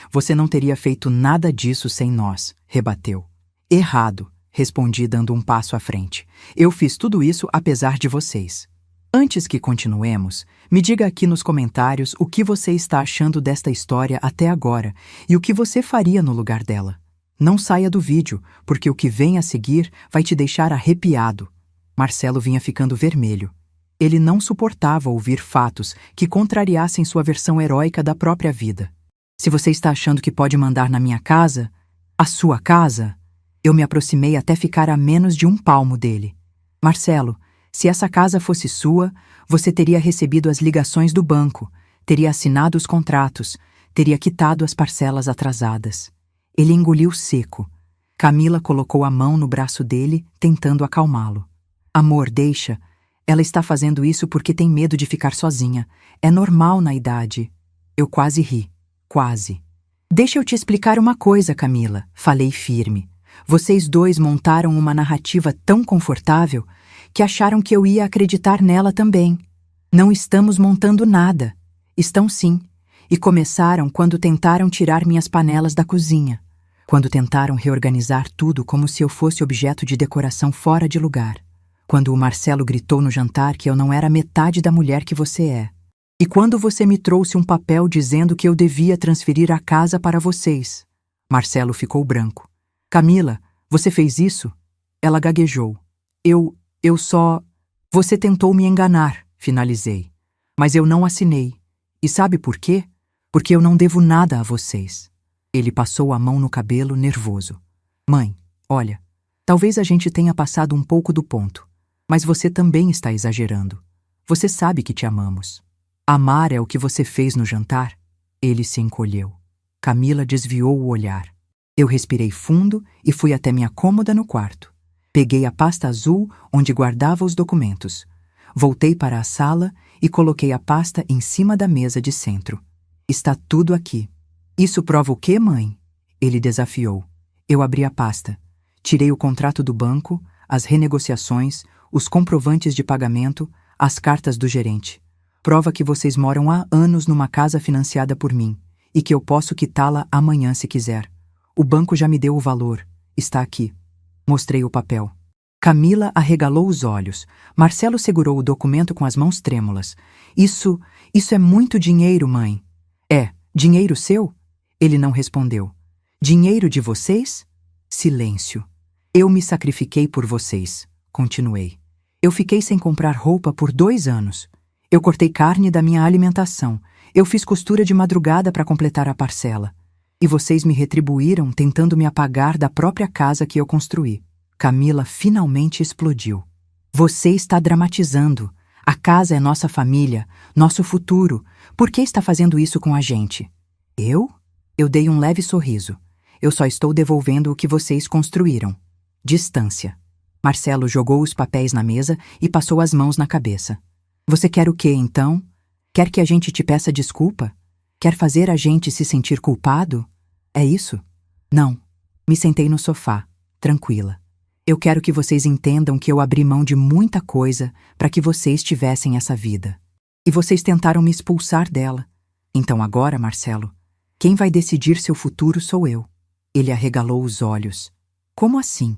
"Você não teria feito nada disso sem nós", rebateu. "Errado", respondi dando um passo à frente. "Eu fiz tudo isso apesar de vocês." Antes que continuemos, me diga aqui nos comentários o que você está achando desta história até agora e o que você faria no lugar dela. Não saia do vídeo, porque o que vem a seguir vai te deixar arrepiado. Marcelo vinha ficando vermelho. Ele não suportava ouvir fatos que contrariassem sua versão heróica da própria vida. "Se você está achando que pode mandar na minha casa, a sua casa..." Eu me aproximei até ficar a menos de 1 palmo dele. "Marcelo, se essa casa fosse sua, você teria recebido as ligações do banco, teria assinado os contratos, teria quitado as parcelas atrasadas." Ele engoliu seco. Camila colocou a mão no braço dele, tentando acalmá-lo. "Amor, deixa. Ela está fazendo isso porque tem medo de ficar sozinha. É normal na idade." Eu quase ri. Quase. "Deixa eu te explicar uma coisa, Camila", falei firme. "Vocês 2 montaram uma narrativa tão confortável que acharam que eu ia acreditar nela também. Não estamos montando nada. Estão sim. E começaram quando tentaram tirar minhas panelas da cozinha. Quando tentaram reorganizar tudo como se eu fosse objeto de decoração fora de lugar. Quando o Marcelo gritou no jantar que eu não era metade da mulher que você é. E quando você me trouxe um papel dizendo que eu devia transferir a casa para vocês." Marcelo ficou branco. "Camila, você fez isso?" Ela gaguejou. Eu só... "Você tentou me enganar", finalizei. "Mas eu não assinei. E sabe por quê? Porque eu não devo nada a vocês." Ele passou a mão no cabelo, nervoso. "Mãe, olha, talvez a gente tenha passado um pouco do ponto, mas você também está exagerando. Você sabe que te amamos. Amar é o que você fez no jantar?" Ele se encolheu. Camila desviou o olhar. Eu respirei fundo e fui até minha cômoda no quarto. Peguei a pasta azul onde guardava os documentos. Voltei para a sala e coloquei a pasta em cima da mesa de centro. "Está tudo aqui." "Isso prova o quê, mãe?" Ele desafiou. Eu abri a pasta. Tirei o contrato do banco, as renegociações, os comprovantes de pagamento, as cartas do gerente. "Prova que vocês moram há anos numa casa financiada por mim e que eu posso quitá-la amanhã se quiser. O banco já me deu o valor. Está aqui." Mostrei o papel. Camila arregalou os olhos. Marcelo segurou o documento com as mãos trêmulas. Isso é muito dinheiro, mãe." "É, dinheiro seu?" Ele não respondeu. Dinheiro de vocês? Silêncio. Eu me sacrifiquei por vocês, continuei. Eu fiquei sem comprar roupa por 2 anos. Eu cortei carne da minha alimentação. Eu fiz costura de madrugada para completar a parcela. E vocês me retribuíram tentando me apagar da própria casa que eu construí. Camila finalmente explodiu. Você está dramatizando. A casa é nossa família, nosso futuro. Por que está fazendo isso com a gente? Eu? Eu dei um leve sorriso. Eu só estou devolvendo o que vocês construíram. Distância. Marcelo jogou os papéis na mesa e passou as mãos na cabeça. Você quer o quê, então? Quer que a gente te peça desculpa? Quer fazer a gente se sentir culpado? É isso? Não. Me sentei no sofá, tranquila. Eu quero que vocês entendam que eu abri mão de muita coisa para que vocês tivessem essa vida. E vocês tentaram me expulsar dela. Então agora, Marcelo, quem vai decidir seu futuro sou eu. Ele arregalou os olhos. Como assim?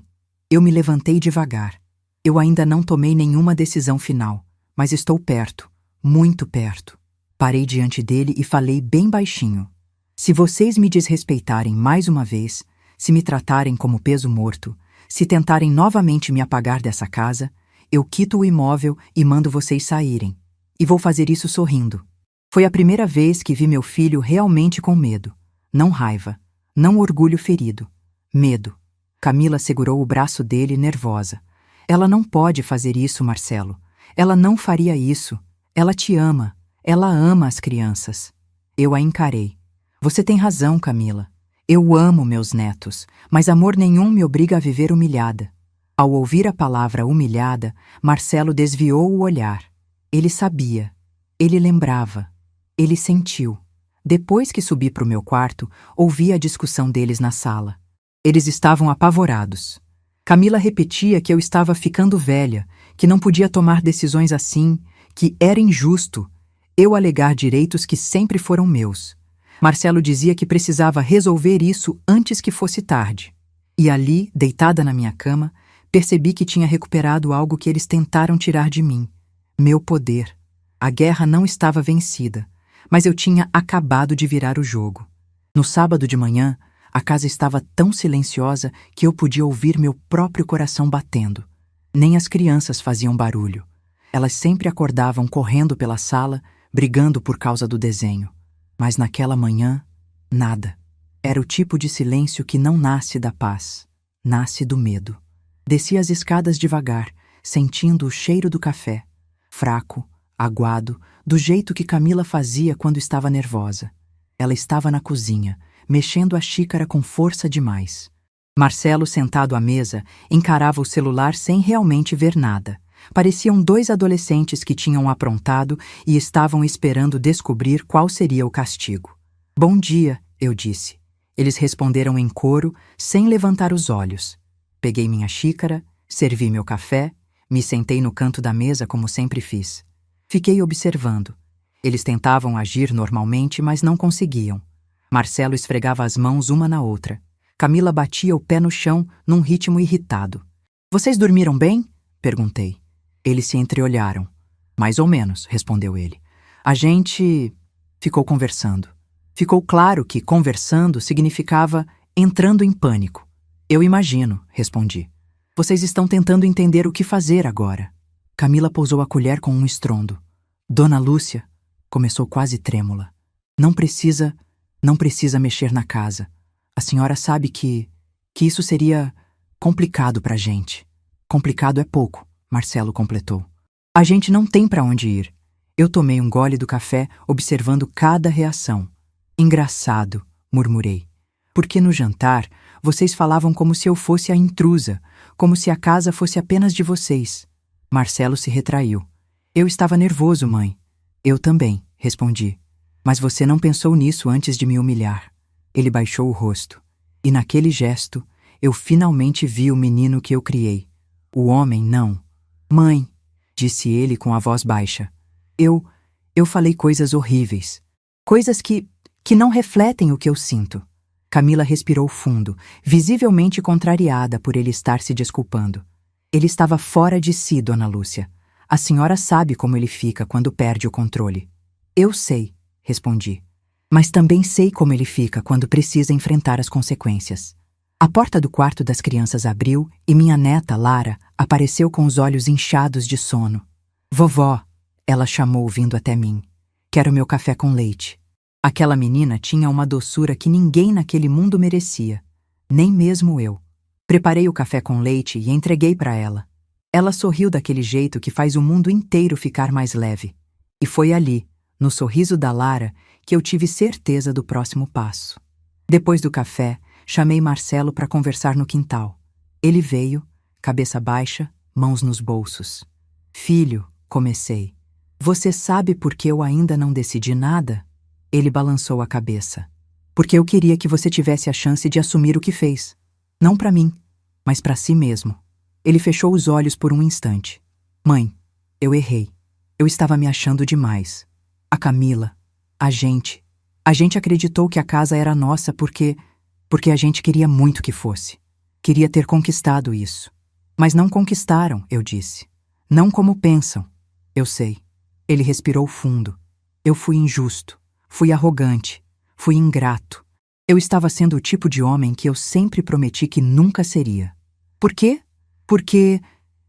Eu me levantei devagar. Eu ainda não tomei nenhuma decisão final, mas estou perto, muito perto. Parei diante dele e falei bem baixinho. Se vocês me desrespeitarem mais uma vez, se me tratarem como peso morto, se tentarem novamente me apagar dessa casa, eu quito o imóvel e mando vocês saírem. E vou fazer isso sorrindo. Foi a primeira vez que vi meu filho realmente com medo. Não raiva, não orgulho ferido. Medo. Camila segurou o braço dele, nervosa. Ela não pode fazer isso, Marcelo. Ela não faria isso. Ela te ama. Ela ama as crianças. Eu a encarei. Você tem razão, Camila. Eu amo meus netos, mas amor nenhum me obriga a viver humilhada. Ao ouvir a palavra humilhada, Marcelo desviou o olhar. Ele sabia. Ele lembrava. Ele sentiu. Depois que subi para o meu quarto, ouvi a discussão deles na sala. Eles estavam apavorados. Camila repetia que eu estava ficando velha, que não podia tomar decisões assim, que era injusto. Eu alegar direitos que sempre foram meus. Marcelo dizia que precisava resolver isso antes que fosse tarde. E ali, deitada na minha cama, percebi que tinha recuperado algo que eles tentaram tirar de mim. Meu poder. A guerra não estava vencida, mas eu tinha acabado de virar o jogo. No sábado de manhã, a casa estava tão silenciosa que eu podia ouvir meu próprio coração batendo. Nem as crianças faziam barulho. Elas sempre acordavam correndo pela sala, brigando por causa do desenho. Mas naquela manhã, nada. Era o tipo de silêncio que não nasce da paz, nasce do medo. Desci as escadas devagar, sentindo o cheiro do café, fraco, aguado, do jeito que Camila fazia quando estava nervosa. Ela estava na cozinha, mexendo a xícara com força demais. Marcelo, sentado à mesa, encarava o celular sem realmente ver nada. Pareciam 2 adolescentes que tinham aprontado e estavam esperando descobrir qual seria o castigo. Bom dia, eu disse. Eles responderam em coro, sem levantar os olhos. Peguei minha xícara, servi meu café, me sentei no canto da mesa como sempre fiz. Fiquei observando. Eles tentavam agir normalmente, mas não conseguiam. Marcelo esfregava as mãos uma na outra. Camila batia o pé no chão num ritmo irritado. Vocês dormiram bem? Perguntei. Eles se entreolharam. Mais ou menos, respondeu ele. A gente ficou conversando. Ficou claro que conversando significava entrando em pânico. Eu imagino, respondi. Vocês estão tentando entender o que fazer agora. Camila pousou a colher com um estrondo. Dona Lúcia, começou quase trêmula. Não precisa mexer na casa. A senhora sabe que isso seria complicado pra gente. Complicado é pouco, Marcelo completou. A gente não tem pra onde ir. Eu tomei um gole do café, observando cada reação. Engraçado, murmurei. Porque no jantar, vocês falavam como se eu fosse a intrusa, como se a casa fosse apenas de vocês. Marcelo se retraiu. Eu estava nervoso, mãe. Eu também, respondi. Mas você não pensou nisso antes de me humilhar. Ele baixou o rosto. E naquele gesto, eu finalmente vi o menino que eu criei. O homem, não. Mãe, disse ele com a voz baixa. Eu falei coisas horríveis. Coisas que não refletem o que eu sinto. Camila respirou fundo, visivelmente contrariada por ele estar se desculpando. Ele estava fora de si, Dona Lúcia. A senhora sabe como ele fica quando perde o controle. Eu sei, respondi. Mas também sei como ele fica quando precisa enfrentar as consequências. A porta do quarto das crianças abriu e minha neta, Lara, apareceu com os olhos inchados de sono. Vovó, ela chamou vindo até mim. Quero meu café com leite. Aquela menina tinha uma doçura que ninguém naquele mundo merecia, nem mesmo eu. Preparei o café com leite e entreguei para ela. Ela sorriu daquele jeito que faz o mundo inteiro ficar mais leve. E foi ali, no sorriso da Lara, que eu tive certeza do próximo passo. Depois do café, chamei Marcelo para conversar no quintal. Ele veio, cabeça baixa, mãos nos bolsos. Filho, comecei. Você sabe por que eu ainda não decidi nada? Ele balançou a cabeça. Porque eu queria que você tivesse a chance de assumir o que fez. Não para mim, mas para si mesmo. Ele fechou os olhos por um instante. Mãe, eu errei. Eu estava me achando demais. A Camila, a gente acreditou que a casa era nossa porque a gente queria muito que fosse. Queria ter conquistado isso. Mas não conquistaram, eu disse. Não como pensam. Eu sei. Ele respirou fundo. Eu fui injusto. Fui arrogante. Fui ingrato. Eu estava sendo o tipo de homem que eu sempre prometi que nunca seria. Por quê? Porque...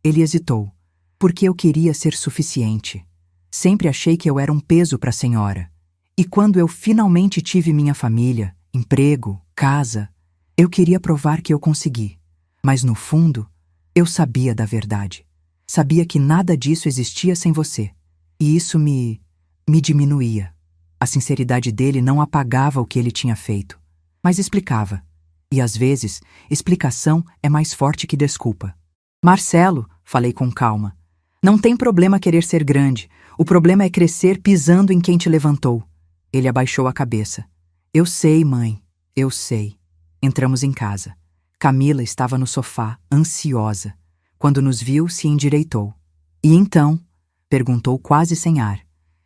Ele hesitou. Porque eu queria ser suficiente. Sempre achei que eu era um peso para a senhora. E quando eu finalmente tive minha família, emprego, casa, eu queria provar que eu consegui. Mas no fundo, eu sabia da verdade. Sabia que nada disso existia sem você. E isso me diminuía. A sinceridade dele não apagava o que ele tinha feito, mas explicava. E às vezes, explicação é mais forte que desculpa. Marcelo, falei com calma, não tem problema querer ser grande. O problema é crescer pisando em quem te levantou. Ele abaixou a cabeça. Eu sei, mãe, eu sei. Entramos em casa. Camila estava no sofá, ansiosa. Quando nos viu, se endireitou. E então? Perguntou quase sem ar.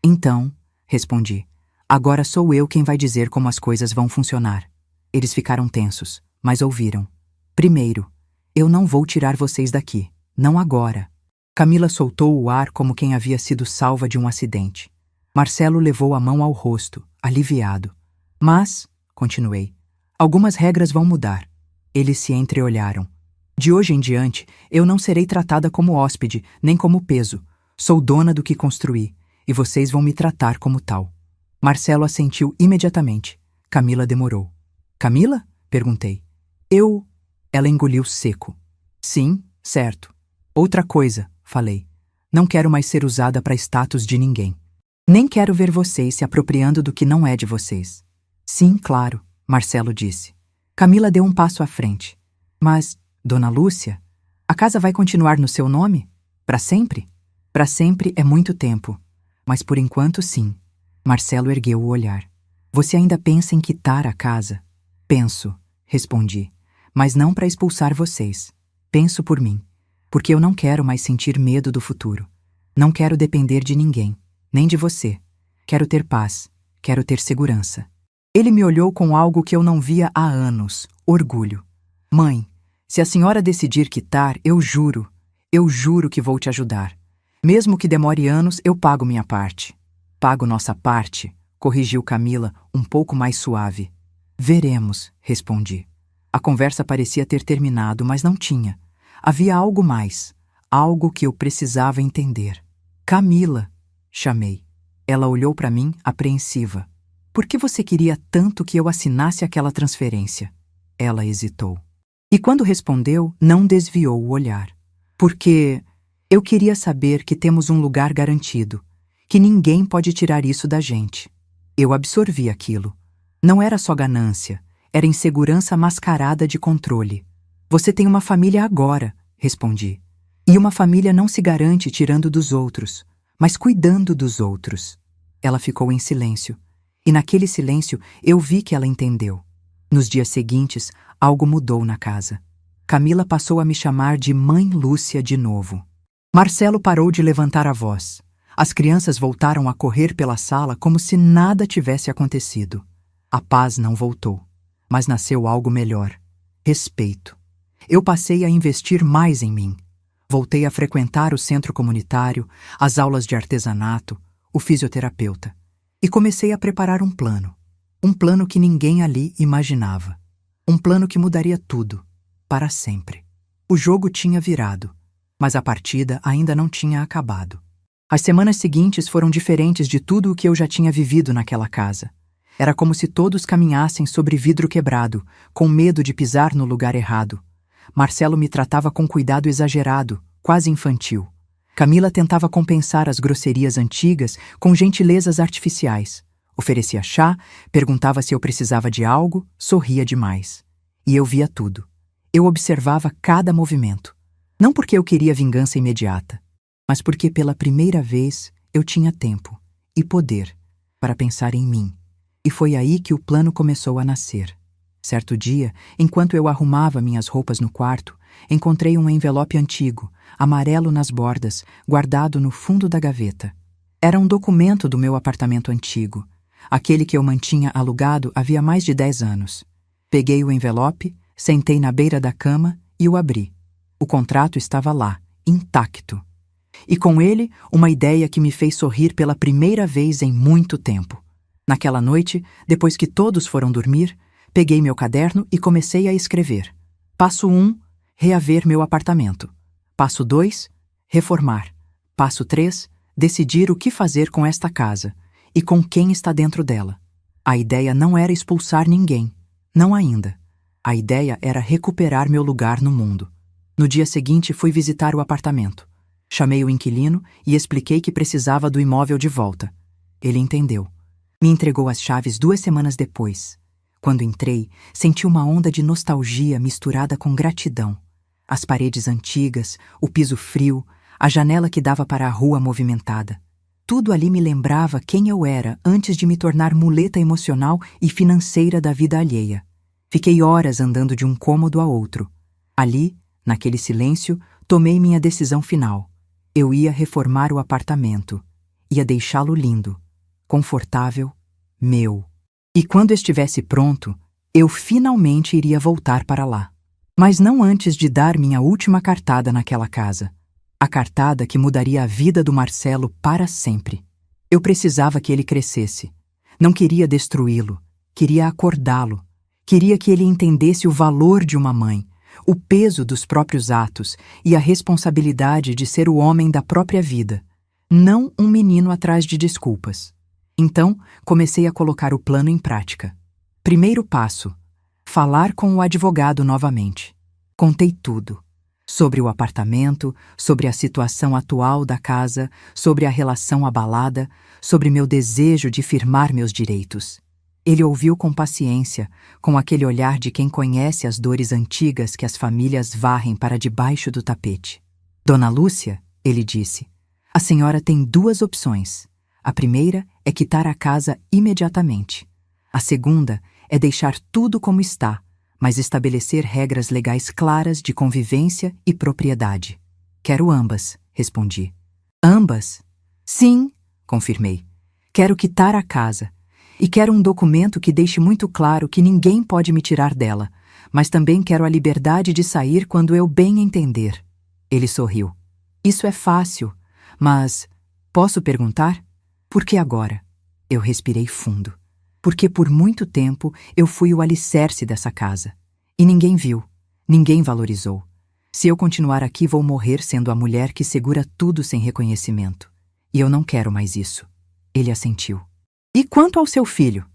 Então, respondi. Agora sou eu quem vai dizer como as coisas vão funcionar. Eles ficaram tensos, mas ouviram. Primeiro, eu não vou tirar vocês daqui. Não agora. Camila soltou o ar como quem havia sido salva de um acidente. Marcelo levou a mão ao rosto, aliviado. Mas, continuei, algumas regras vão mudar. Eles se entreolharam. De hoje em diante, eu não serei tratada como hóspede, nem como peso. Sou dona do que construí, e vocês vão me tratar como tal. Marcelo assentiu imediatamente. Camila demorou. Camila? Perguntei. Ela engoliu seco. Sim, certo. Outra coisa, falei. Não quero mais ser usada para status de ninguém. Nem quero ver vocês se apropriando do que não é de vocês. Sim, claro, Marcelo disse. Camila deu um passo à frente. Mas, Dona Lúcia, a casa vai continuar no seu nome? Para sempre? Para sempre é muito tempo. Mas por enquanto, sim. Marcelo ergueu o olhar. Você ainda pensa em quitar a casa? Penso, respondi. Mas não para expulsar vocês. Penso por mim. Porque eu não quero mais sentir medo do futuro. Não quero depender de ninguém, nem de você. Quero ter paz. Quero ter segurança. Ele me olhou com algo que eu não via há anos, orgulho. Mãe, se a senhora decidir quitar, eu juro que vou te ajudar. Mesmo que demore anos, eu pago minha parte. Pago nossa parte, corrigiu Camila, um pouco mais suave. Veremos, respondi. A conversa parecia ter terminado, mas não tinha. Havia algo mais, algo que eu precisava entender. Camila, chamei. Ela olhou para mim, apreensiva. Por que você queria tanto que eu assinasse aquela transferência? Ela hesitou. E quando respondeu, não desviou o olhar. Porque eu queria saber que temos um lugar garantido, que ninguém pode tirar isso da gente. Eu absorvi aquilo. Não era só ganância, era insegurança mascarada de controle. Você tem uma família agora, respondi. E uma família não se garante tirando dos outros, mas cuidando dos outros. Ela ficou em silêncio. E naquele silêncio eu vi que ela entendeu. Nos dias seguintes, algo mudou na casa. Camila passou a me chamar de Mãe Lúcia de novo. Marcelo parou de levantar a voz. As crianças voltaram a correr pela sala como se nada tivesse acontecido. A paz não voltou, mas nasceu algo melhor. Respeito. Eu passei a investir mais em mim. Voltei a frequentar o centro comunitário, as aulas de artesanato, o fisioterapeuta. E comecei a preparar um plano. Um plano que ninguém ali imaginava. Um plano que mudaria tudo, para sempre. O jogo tinha virado, mas a partida ainda não tinha acabado. As semanas seguintes foram diferentes de tudo o que eu já tinha vivido naquela casa. Era como se todos caminhassem sobre vidro quebrado, com medo de pisar no lugar errado. Marcelo me tratava com cuidado exagerado, quase infantil. Camila tentava compensar as grosserias antigas com gentilezas artificiais. Oferecia chá, perguntava se eu precisava de algo, sorria demais. E eu via tudo. Eu observava cada movimento. Não porque eu queria vingança imediata, mas porque pela primeira vez eu tinha tempo e poder para pensar em mim. E foi aí que o plano começou a nascer. Certo dia, enquanto eu arrumava minhas roupas no quarto, encontrei um envelope antigo, amarelo nas bordas, guardado no fundo da gaveta. Era um documento do meu apartamento antigo, aquele que eu mantinha alugado havia mais de 10 anos. Peguei o envelope, sentei na beira da cama e o abri. O contrato estava lá, intacto. E com ele, uma ideia que me fez sorrir pela primeira vez em muito tempo. Naquela noite, depois que todos foram dormir, peguei meu caderno e comecei a escrever. Passo 1, reaver meu apartamento. Passo 2, reformar. Passo 3, decidir o que fazer com esta casa e com quem está dentro dela. A ideia não era expulsar ninguém, não ainda. A ideia era recuperar meu lugar no mundo. No dia seguinte, fui visitar o apartamento. Chamei o inquilino e expliquei que precisava do imóvel de volta. Ele entendeu. Me entregou as chaves 2 semanas depois. Quando entrei, senti uma onda de nostalgia misturada com gratidão. As paredes antigas, o piso frio, a janela que dava para a rua movimentada. Tudo ali me lembrava quem eu era antes de me tornar muleta emocional e financeira da vida alheia. Fiquei horas andando de um cômodo a outro. Ali, naquele silêncio, tomei minha decisão final. Eu ia reformar o apartamento. Ia deixá-lo lindo, confortável, meu. E quando estivesse pronto, eu finalmente iria voltar para lá. Mas não antes de dar minha última cartada naquela casa. A cartada que mudaria a vida do Marcelo para sempre. Eu precisava que ele crescesse. Não queria destruí-lo. Queria acordá-lo. Queria que ele entendesse o valor de uma mãe, o peso dos próprios atos e a responsabilidade de ser o homem da própria vida. Não um menino atrás de desculpas. Então, comecei a colocar o plano em prática. Primeiro passo: falar com o advogado novamente. Contei tudo. Sobre o apartamento, sobre a situação atual da casa, sobre a relação abalada, sobre meu desejo de firmar meus direitos. Ele ouviu com paciência, com aquele olhar de quem conhece as dores antigas que as famílias varrem para debaixo do tapete. Dona Lúcia, ele disse, a senhora tem 2 opções. A primeira é quitar a casa imediatamente. A segunda é deixar tudo como está, mas estabelecer regras legais claras de convivência e propriedade. Quero ambas, respondi. Ambas? Sim, confirmei. Quero quitar a casa. E quero um documento que deixe muito claro que ninguém pode me tirar dela, mas também quero a liberdade de sair quando eu bem entender. Ele sorriu. Isso é fácil, mas posso perguntar? Por que agora? Eu respirei fundo. Porque por muito tempo eu fui o alicerce dessa casa. E ninguém viu, ninguém valorizou. Se eu continuar aqui, vou morrer sendo a mulher que segura tudo sem reconhecimento. E eu não quero mais isso. Ele assentiu. E quanto ao seu filho?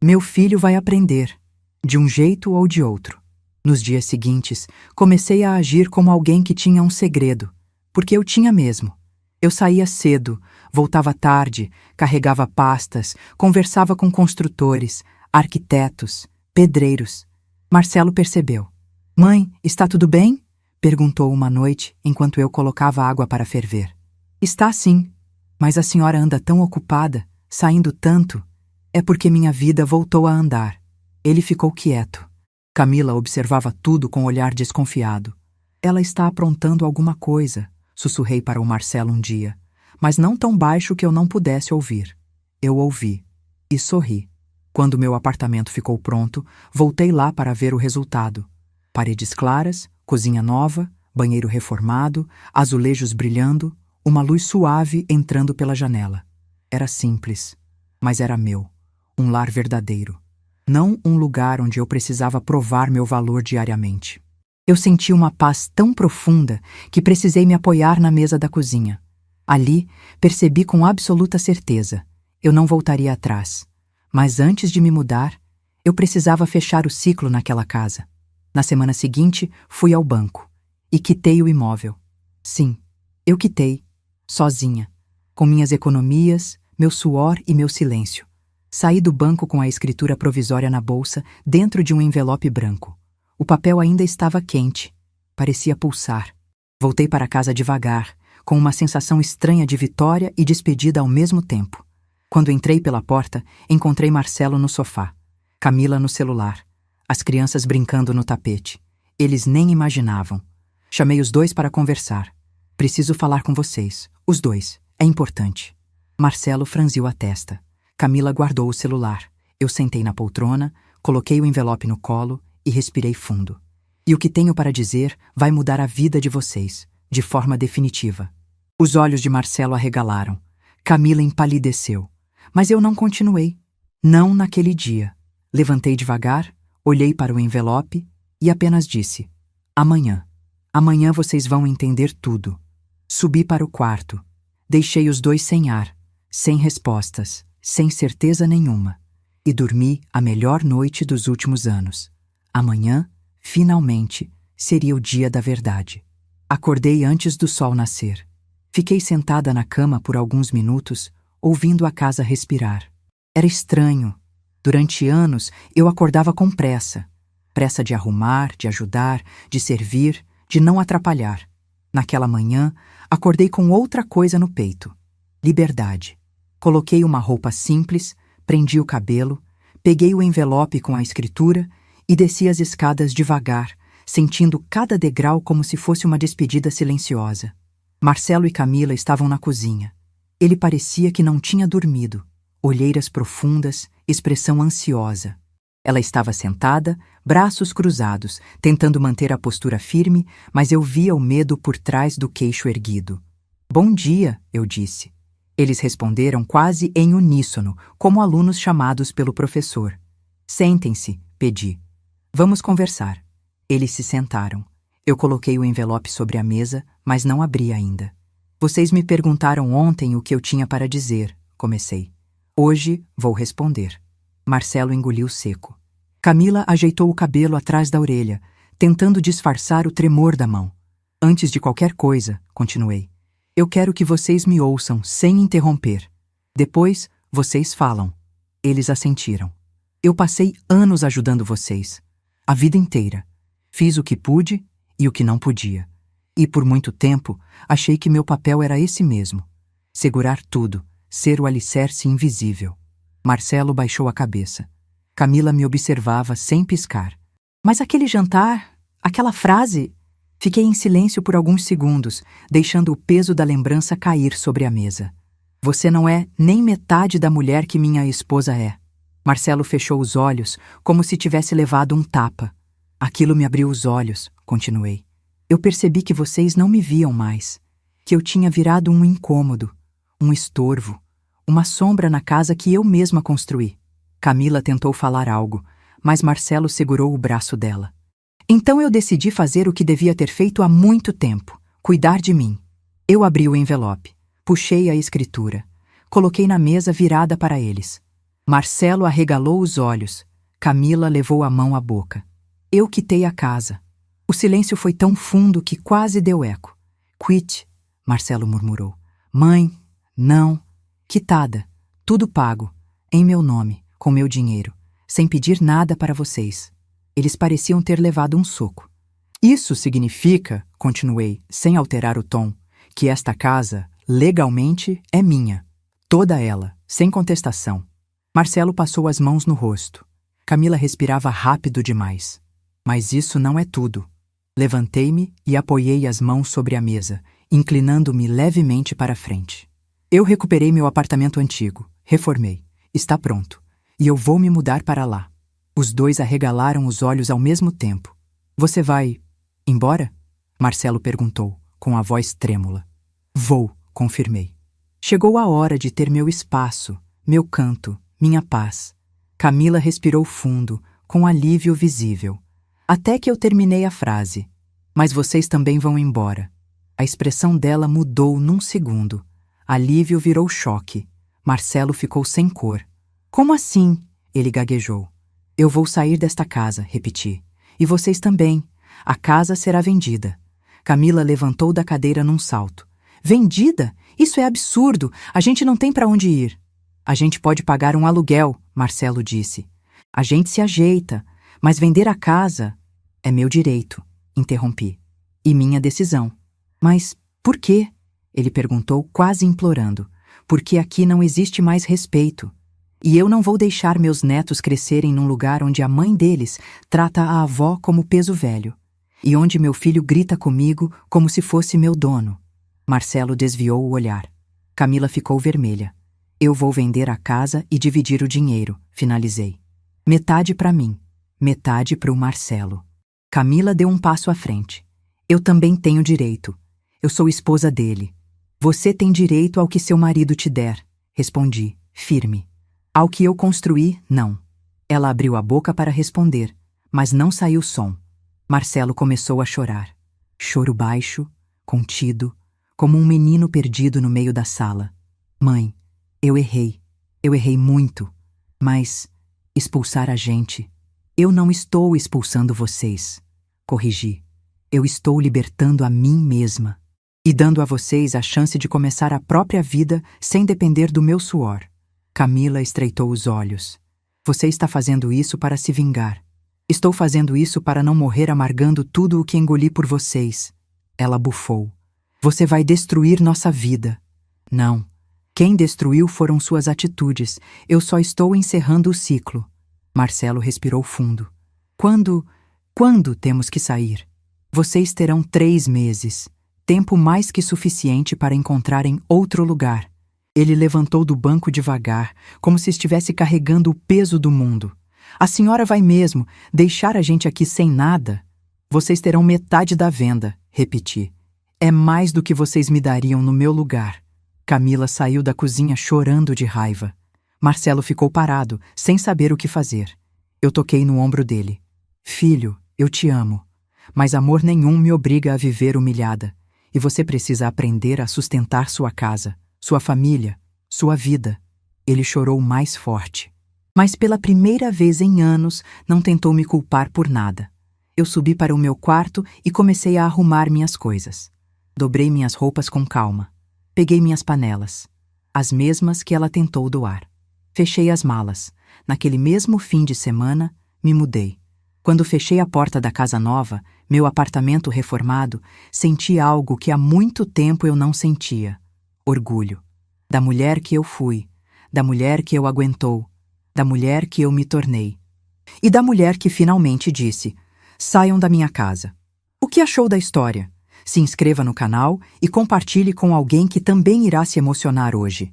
Meu filho vai aprender, de um jeito ou de outro. Nos dias seguintes, comecei a agir como alguém que tinha um segredo, porque eu tinha mesmo. Eu saía cedo, voltava tarde, carregava pastas, conversava com construtores, arquitetos, pedreiros. Marcelo percebeu. Mãe, está tudo bem? Perguntou uma noite, enquanto eu colocava água para ferver. Está sim, mas a senhora anda tão ocupada, saindo tanto. É porque minha vida voltou a andar. Ele ficou quieto. Camila observava tudo com olhar desconfiado. Ela está aprontando alguma coisa, sussurrei para o Marcelo um dia, mas não tão baixo que eu não pudesse ouvir. Eu ouvi e sorri. Quando meu apartamento ficou pronto, voltei lá para ver o resultado. Paredes claras, cozinha nova, banheiro reformado, azulejos brilhando, uma luz suave entrando pela janela. Era simples, mas era meu, um lar verdadeiro. não um lugar onde eu precisava provar meu valor diariamente. Eu senti uma paz tão profunda que precisei me apoiar na mesa da cozinha. Ali, percebi com absoluta certeza: eu não voltaria atrás. Mas antes de me mudar, eu precisava fechar o ciclo naquela casa. Na semana seguinte, fui ao banco e quitei o imóvel. Sim, eu quitei, sozinha, com minhas economias, meu suor e meu silêncio. Saí do banco com a escritura provisória na bolsa, dentro de um envelope branco. O papel ainda estava quente. Parecia pulsar. Voltei para casa devagar, com uma sensação estranha de vitória e despedida ao mesmo tempo. Quando entrei pela porta, encontrei Marcelo no sofá, Camila no celular, as crianças brincando no tapete. Eles nem imaginavam. Chamei os dois para conversar. Preciso falar com vocês, os dois. É importante. Marcelo franziu a testa. Camila guardou o celular. Eu sentei na poltrona, coloquei o envelope no colo e respirei fundo. E o que tenho para dizer vai mudar a vida de vocês, de forma definitiva. Os olhos de Marcelo arregalaram. Camila empalideceu. Mas eu não continuei. Não naquele dia. Levantei devagar, olhei para o envelope e apenas disse: amanhã. Amanhã vocês vão entender tudo. Subi para o quarto. Deixei os dois sem ar, sem respostas, sem certeza nenhuma. E dormi a melhor noite dos últimos anos. Amanhã, finalmente, seria o dia da verdade. Acordei antes do sol nascer. Fiquei sentada na cama por alguns minutos, ouvindo a casa respirar. Era estranho. Durante anos, eu acordava com pressa. Pressa de arrumar, de ajudar, de servir, de não atrapalhar. Naquela manhã, acordei com outra coisa no peito. Liberdade. Coloquei uma roupa simples, prendi o cabelo, peguei o envelope com a escritura e desci as escadas devagar, sentindo cada degrau como se fosse uma despedida silenciosa. Marcelo e Camila estavam na cozinha. Ele parecia que não tinha dormido. Olheiras profundas, expressão ansiosa. Ela estava sentada, braços cruzados, tentando manter a postura firme, mas eu via o medo por trás do queixo erguido. Bom dia, eu disse. Eles responderam quase em uníssono, como alunos chamados pelo professor. Sentem-se, pedi. Vamos conversar. Eles se sentaram. Eu coloquei o envelope sobre a mesa, mas não abri ainda. Vocês me perguntaram ontem o que eu tinha para dizer, comecei. Hoje vou responder. Marcelo engoliu seco. Camila ajeitou o cabelo atrás da orelha, tentando disfarçar o tremor da mão. Antes de qualquer coisa, continuei, eu quero que vocês me ouçam sem interromper. Depois, vocês falam. Eles assentiram. Eu passei anos ajudando vocês. A vida inteira. Fiz o que pude e o que não podia. E por muito tempo, achei que meu papel era esse mesmo. Segurar tudo, ser o alicerce invisível. Marcelo baixou a cabeça. Camila me observava sem piscar. Mas aquele jantar, aquela frase... Fiquei em silêncio por alguns segundos, deixando o peso da lembrança cair sobre a mesa. Você não é nem metade da mulher que minha esposa é. Marcelo fechou os olhos, como se tivesse levado um tapa. Aquilo me abriu os olhos, continuei. Eu percebi que vocês não me viam mais, que eu tinha virado um incômodo, um estorvo, uma sombra na casa que eu mesma construí. Camila tentou falar algo, mas Marcelo segurou o braço dela. Então eu decidi fazer o que devia ter feito há muito tempo, cuidar de mim. Eu abri o envelope, puxei a escritura, coloquei na mesa virada para eles. Marcelo arregalou os olhos, Camila levou a mão à boca. Eu quitei a casa. O silêncio foi tão fundo que quase deu eco. Quit, Marcelo murmurou. Mãe, não. Quitada, tudo pago, em meu nome, com meu dinheiro, sem pedir nada para vocês. Eles pareciam ter levado um soco. Isso significa, continuei, sem alterar o tom, que esta casa, legalmente, é minha. Toda ela, sem contestação. Marcelo passou as mãos no rosto. Camila respirava rápido demais. Mas isso não é tudo. Levantei-me e apoiei as mãos sobre a mesa, inclinando-me levemente para frente. Eu recuperei meu apartamento antigo, reformei. Está pronto. E eu vou me mudar para lá. Os dois arregalaram os olhos ao mesmo tempo. Você vai embora? Marcelo perguntou, com a voz trêmula. Vou, confirmei. Chegou a hora de ter meu espaço, meu canto, minha paz. Camila respirou fundo, com alívio visível. Até que eu terminei a frase. Mas vocês também vão embora. A expressão dela mudou num segundo. Alívio virou choque. Marcelo ficou sem cor. Como assim? Ele gaguejou. Eu vou sair desta casa, repeti. E vocês também. A casa será vendida. Camila levantou da cadeira num salto. Vendida? Isso é absurdo. A gente não tem para onde ir. A gente pode pagar um aluguel, Marcelo disse. A gente se ajeita, mas vender a casa é meu direito, interrompi. E minha decisão. Mas por quê? Ele perguntou, quase implorando. Porque aqui não existe mais respeito. E eu não vou deixar meus netos crescerem num lugar onde a mãe deles trata a avó como peso velho. E onde meu filho grita comigo como se fosse meu dono. Marcelo desviou o olhar. Camila ficou vermelha. Eu vou vender a casa e dividir o dinheiro, finalizei. Metade para mim, metade para o Marcelo. Camila deu um passo à frente. Eu também tenho direito. Eu sou esposa dele. Você tem direito ao que seu marido te der, respondi, firme. Ao que eu construí, não. Ela abriu a boca para responder, mas não saiu som. Marcelo começou a chorar. Choro baixo, contido, como um menino perdido no meio da sala. Mãe, eu errei muito, mas expulsar a gente... Eu não estou expulsando vocês, corrigi. Eu estou libertando a mim mesma e dando a vocês a chance de começar a própria vida sem depender do meu suor. Camila estreitou os olhos. Você está fazendo isso para se vingar. Estou fazendo isso para não morrer amargando tudo o que engoli por vocês. Ela bufou. Você vai destruir nossa vida. Não. Quem destruiu foram suas atitudes. Eu só estou encerrando o ciclo. Marcelo respirou fundo. Quando temos que sair? Vocês terão 3 meses. Tempo mais que suficiente para encontrarem outro lugar. Ele levantou do banco devagar, como se estivesse carregando o peso do mundo. A senhora vai mesmo deixar a gente aqui sem nada? Vocês terão metade da venda, repeti. É mais do que vocês me dariam no meu lugar. Camila saiu da cozinha chorando de raiva. Marcelo ficou parado, sem saber o que fazer. Eu toquei no ombro dele. Filho, eu te amo. Mas amor nenhum me obriga a viver humilhada. E você precisa aprender a sustentar sua casa, sua família, sua vida. Ele chorou mais forte. Mas pela primeira vez em anos, não tentou me culpar por nada. Eu subi para o meu quarto e comecei a arrumar minhas coisas. Dobrei minhas roupas com calma. Peguei minhas panelas, as mesmas que ela tentou doar. Fechei as malas. Naquele mesmo fim de semana, me mudei. Quando fechei a porta da casa nova, meu apartamento reformado, senti algo que há muito tempo eu não sentia. Orgulho. Da mulher que eu fui, da mulher que eu aguentou, da mulher que eu me tornei. E da mulher que finalmente disse: saiam da minha casa. O que achou da história? Se inscreva no canal e compartilhe com alguém que também irá se emocionar hoje.